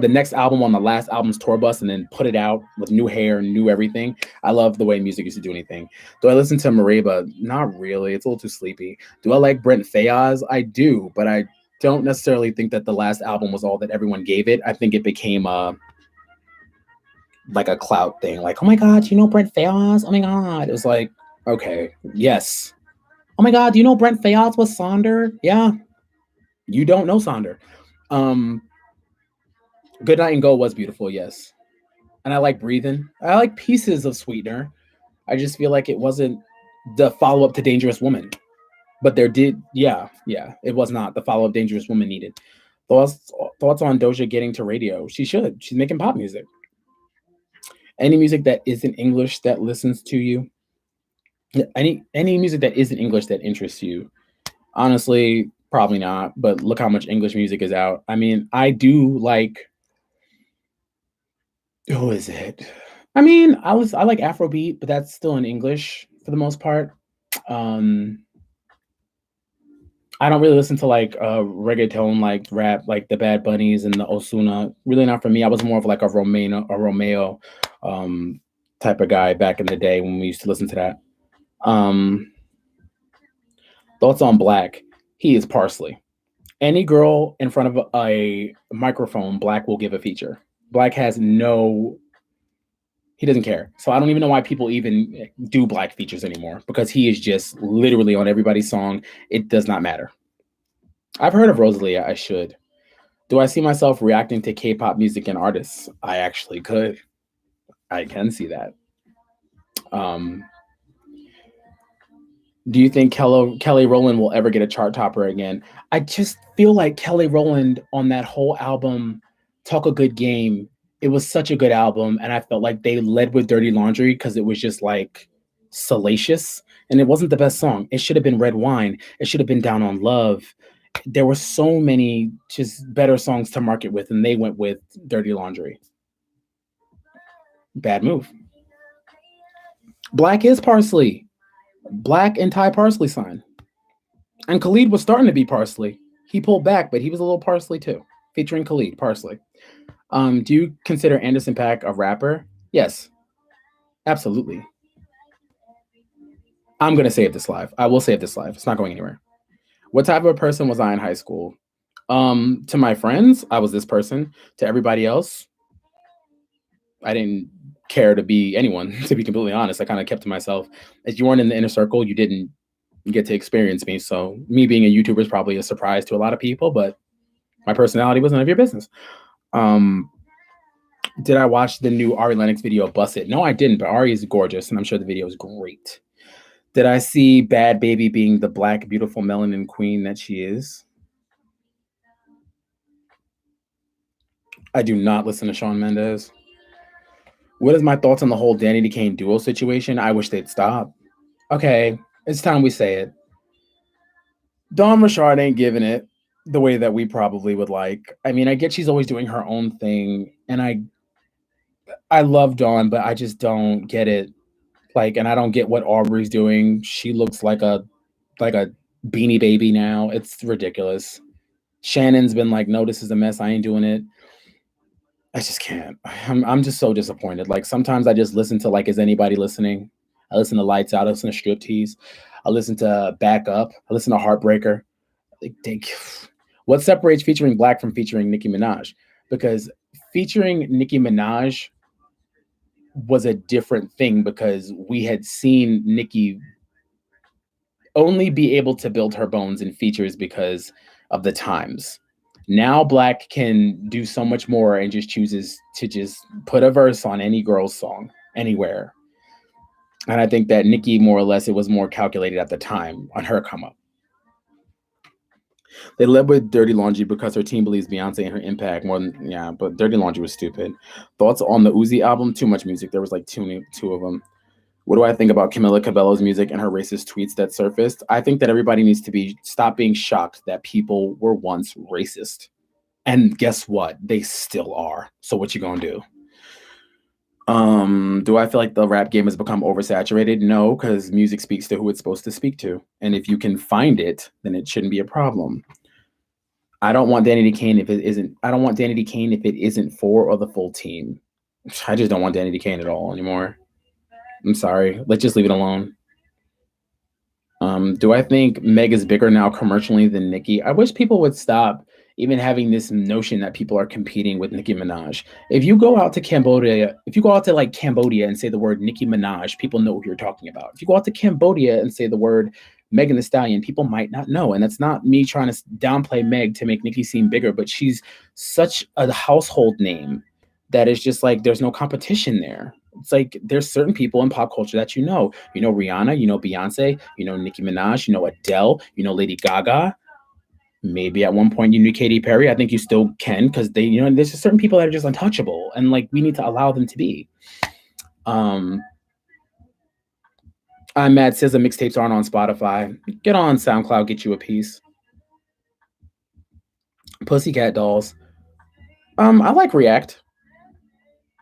next album on the last album's tour bus, and then put it out with new hair, new everything. I love the way music used to do anything. Do I listen to Mereba? Not really. It's a little too sleepy. Do I like Brent Fayaz? I do, but I don't necessarily think that the last album was all that everyone gave it. I think it became like a clout thing. Like, oh my god, you know Brent Fayaz? Oh my god, it was like, okay, yes. Oh my god, do you know Brent Fayaz was Sonder? Yeah, you don't know Sonder. Um, Good Night and Go was beautiful, yes. And I like Breathing. I like pieces of Sweetener. I just feel like it wasn't the follow up to Dangerous Woman. But it was not the follow up Dangerous Woman needed. Thoughts on Doja getting to radio? She should. She's making pop music. Any music that isn't English that listens to you? Any music that isn't English that interests you? Honestly, probably not. But look how much English music is out. I mean, I do like. Who is it? I mean, I like Afrobeat, but that's still in English for the most part. Um, I don't really listen to like reggaeton, like rap, like the Bad Bunnies and the Osuna. Really not for me. I was more of like a Romeo type of guy back in the day when we used to listen to that. Um, Thoughts on Black? He is parsley. Any girl in front of a microphone, Black will give a feature. Black has no he doesn't care. So I don't even know why people even do Black features anymore because he is just literally on everybody's song. It does not matter. I've heard of Rosalia. I should. Do I see myself reacting to K-pop music and artists? I actually could. I can see that. Um, Do you think Kelly Rowland will ever get a chart topper again? I just feel like Kelly Rowland on that whole album, Talk a Good Game, it was such a good album. And I felt like they led with Dirty Laundry because it was just like salacious. And it wasn't the best song. It should have been Red Wine. It should have been Down on Love. There were so many just better songs to market with, and they went with Dirty Laundry. Bad move. Black is parsley. Black and Thai parsley sign. And Khalid was starting to be Parsley. He pulled back, but he was a little Parsley too, featuring Khalid Parsley. Do you consider Anderson Paak a rapper? Yes, absolutely. I'm gonna save this live. I will save this live. It's not going anywhere. What type of person was I in high school? To my friends, I was this person. To everybody else, I didn't care to be anyone. To be completely honest, I kind of kept to myself. As you weren't in the inner circle, you didn't get to experience me. So me being a YouTuber is probably a surprise to a lot of people, but my personality was none of your business. Um, did I watch the new Ari Lennox video, Bust It? No, I didn't, but Ari is gorgeous, and I'm sure the video is great. Did I see Bad Baby being the black, beautiful melanin queen that she is? I do not listen to Shawn Mendes. What is my thoughts on the whole Danny Kane duo situation? I wish they'd stop. Okay, it's time we say it. Dawn Richard ain't giving it the way that we probably would like. I mean, I get she's always doing her own thing, and I love Dawn, but I just don't get it. Like, and I don't get what Aubrey's doing. She looks like a beanie baby now. It's ridiculous. Shannon's been like, no, this is a mess. I ain't doing it. I just can't. I'm just so disappointed. Like sometimes I just listen to like, is anybody listening? I listen to Lights Out. I listen to Striptease. I listen to Back Up. I listen to Heartbreaker. Like, what separates featuring Black from featuring Nicki Minaj? Because featuring Nicki Minaj was a different thing because we had seen Nicki only be able to build her bones in features because of the times. Now Black can do so much more and just chooses to just put a verse on any girl's song anywhere. And I think that Nicki, more or less, it was more calculated at the time on her come up. They led with Dirty Laundry because her team believes Beyonce and her impact more than yeah, but Dirty Laundry was stupid. Thoughts on the Uzi album? Too much music. There was like two of them. What do I think about Camila Cabello's music and her racist tweets that surfaced? I think that everybody needs to stop being shocked that people were once racist. And guess what? They still are. So what you gonna do? Do I feel like the rap game has become oversaturated? No, because music speaks to who it's supposed to speak to. And if you can find it, then it shouldn't be a problem. I don't want Danny Kane if it isn't. I don't want Danny Kane if it isn't for or the full team. I just don't want Danny Kane at all anymore. I'm sorry. Let's just leave it alone. Do I think Meg is bigger now commercially than Nicki? I wish people would stop even having this notion that people are competing with Nicki Minaj. If you go out to Cambodia, if you go out to like Cambodia and say the word Nicki Minaj, people know who you're talking about. If you go out to Cambodia and say the word Megan Thee Stallion, people might not know. And that's not me trying to downplay Meg to make Nicki seem bigger, but she's such a household name that is just like there's no competition there. It's like there's certain people in pop culture that you know. You know Rihanna, you know Beyonce, you know Nicki Minaj, you know Adele, you know Lady Gaga. Maybe at one point you knew Katy Perry. I think you still can because they, you know, there's just certain people that are just untouchable, and like we need to allow them to be. Um, I'm mad. Says the mixtapes aren't on Spotify. Get on SoundCloud, get you a piece. Pussycat Dolls. I like React.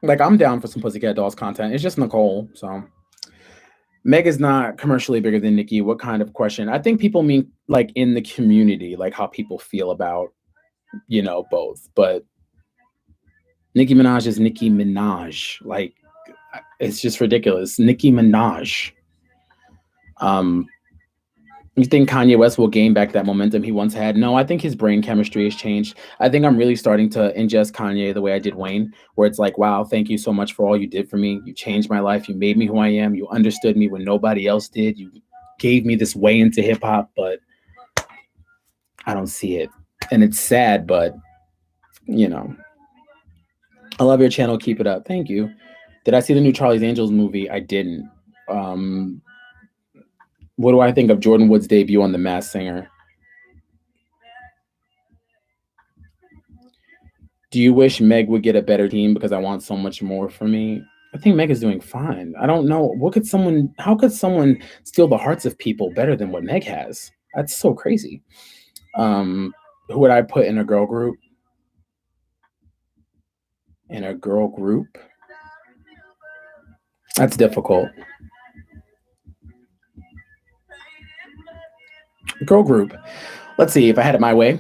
Like I'm down for some Pussycat Dolls content. It's just Nicole, so Meg is not commercially bigger than Nicki. What kind of question? I think people mean like in the community, like how people feel about, you know, both. But Nicki Minaj is Nicki Minaj. Like it's just ridiculous. Nicki Minaj. Um, you think Kanye West will gain back that momentum he once had? No, I think his brain chemistry has changed. I think I'm really starting to ingest Kanye the way I did Wayne, where it's like, wow, thank you so much for all you did for me. You changed my life. You made me who I am. You understood me when nobody else did. You gave me this way into hip hop, but I don't see it. And it's sad, but you know, I love your channel. Keep it up. Thank you. Did I see the new Charlie's Angels movie? I didn't. Um, What do I think of Jordan Wood's debut on The Masked Singer? Do you wish Meg would get a better team because I want so much more from me? I think Meg is doing fine. I don't know. How could someone steal the hearts of people better than what Meg has? That's so crazy. Um, who would I put in a girl group? In a girl group? That's difficult. Girl group. Let's see. If I had it my way,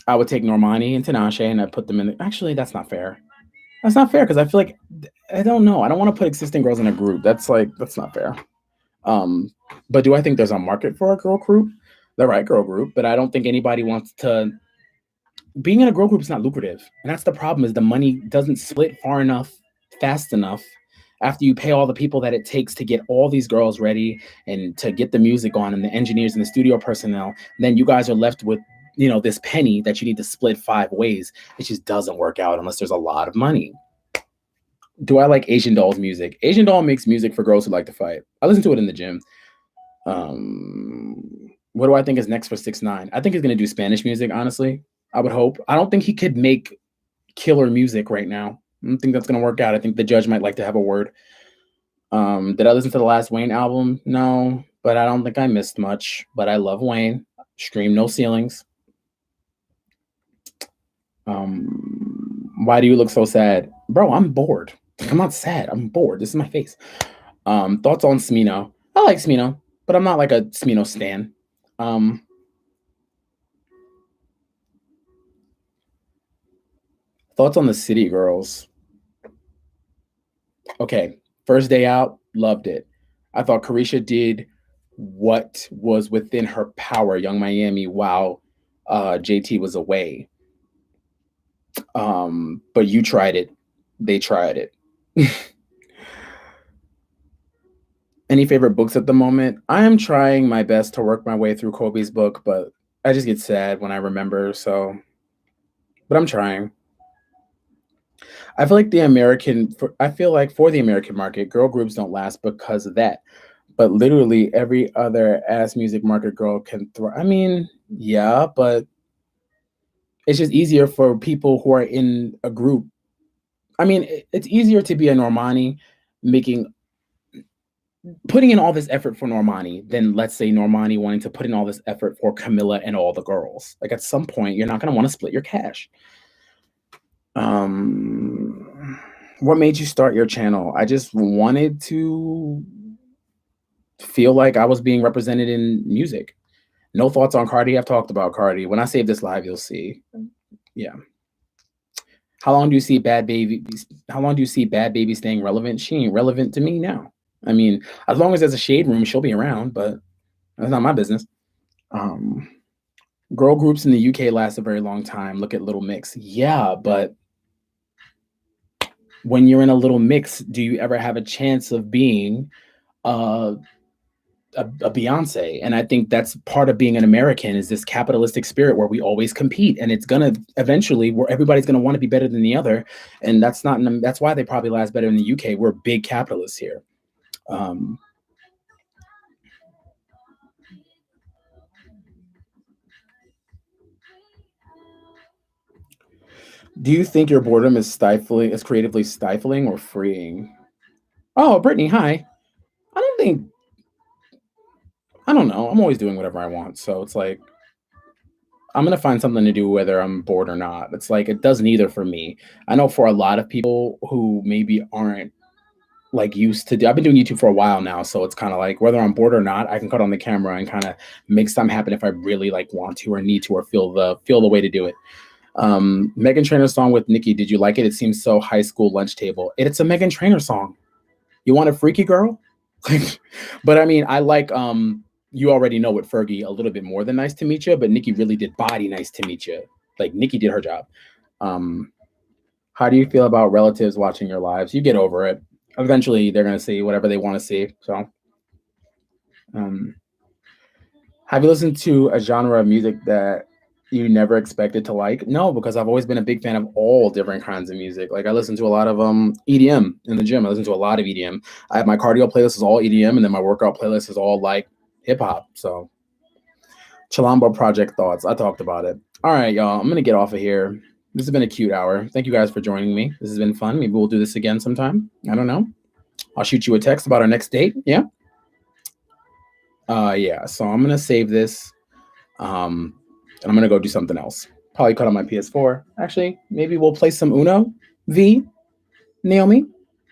I would take Normani and Tinashe and I'd put them in the. Actually, that's not fair. That's not fair because I feel like I don't know. I don't want to put existing girls in a group. That's not fair. Um, but do I think there's a market for a girl group? The right girl group, but I don't think anybody wants to. Being in a girl group is not lucrative, and that's the problem. Is the money doesn't split far enough, fast enough. After you pay all the people that it takes to get all these girls ready and to get the music on and the engineers and the studio personnel, then you guys are left with this penny that you need to split 5 ways. It just doesn't work out unless there's a lot of money. Do I like Asian Doll's music? Asian Doll makes music for girls who like to fight. I listen to it in the gym. What do I think is next for 6ix9ine? I think he's gonna do Spanish music. Honestly, I would hope. I don't think he could make killer music right now. I don't think that's gonna work out. I think the judge might like to have a word. Did I listen to the last Wayne album? No, but I don't think I missed much. But I love Wayne. Stream No Ceilings. Why do you look so sad? Bro, I'm bored. I'm not sad. I'm bored. This is my face. Thoughts on Smino? I like Smino, but I'm not like a Smino stan. Thoughts on the City Girls? Okay, first day out, loved it. I thought Carisha did what was within her power, Young Miami, while JT was away. But you tried it. They tried it. Any favorite books at the moment? I am trying my best to work my way through Kobe's book, but I just get sad when I remember. So, but I'm trying. I feel like I feel like for the American market, girl groups don't last because of that. But literally every other ass music market girl can thrive. I mean, yeah, but it's just easier for people who are in a group. I mean, it's easier to be a Normani making putting in all this effort for Normani than let's say Normani wanting to put in all this effort for Camilla and all the girls. Like at some point, you're not going to want to split your cash. What made you start your channel? I just wanted to feel like I was being represented in music. No thoughts on Cardi. I've talked about Cardi. When I save this live, you'll see. Yeah. How long do you see Bad Baby? How long do you see Bad Baby staying relevant? She ain't relevant to me now. I mean, as long as there's a shade room, she'll be around, but that's not my business. Girl groups in the UK last a very long time. Look at Little Mix. Yeah, but when you're in a Little Mix, do you ever have a chance of being a Beyonce? And I think that's part of being an American is this capitalistic spirit where we always compete, and it's gonna eventually where everybody's gonna want to be better than the other, and that's why they probably last better in the UK. We're big capitalists here. Do you think your boredom is creatively stifling or freeing? Oh, Brittany, hi. I don't think I don't know. I'm always doing whatever I want, so it's like I'm gonna find something to do whether I'm bored or not. It's like it does neither for me. I know for a lot of people who maybe aren't like used to I've been doing YouTube for a while now, so it's kind of like whether I'm bored or not, I can cut on the camera and kind of make something happen if I really like want to or need to or feel the way to do it. Megan Trainor song with Nicki, did you like it? It seems so high school lunch table. It's a Megan Trainor song. You want a freaky girl? But I mean, I like you already know with Fergie a little bit more than Nice to Meet You, but Nicki really did body Nice to Meet You. Like Nicki did her job. How do you feel about relatives watching your lives? You get over it. Eventually, they're gonna see whatever they want to see. So, have you listened to a genre of music that you never expected to like? No, because I've always been a big fan of all different kinds of music. Like I listen to a lot of EDM in the gym. I listen to a lot of EDM. I have my cardio playlist is all EDM, and then my workout playlist is all like hip hop. So Chilombo Project thoughts. I talked about it. All right, y'all. I'm gonna get off of here. This has been a cute hour. Thank you guys for joining me. This has been fun. Maybe we'll do this again sometime. I don't know. I'll shoot you a text about our next date. Yeah. Yeah. So I'm gonna save this. And I'm gonna go do something else. Probably cut on my PS4. Actually, maybe we'll play some Uno. V. Naomi.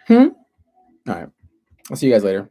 All right. I'll see you guys later.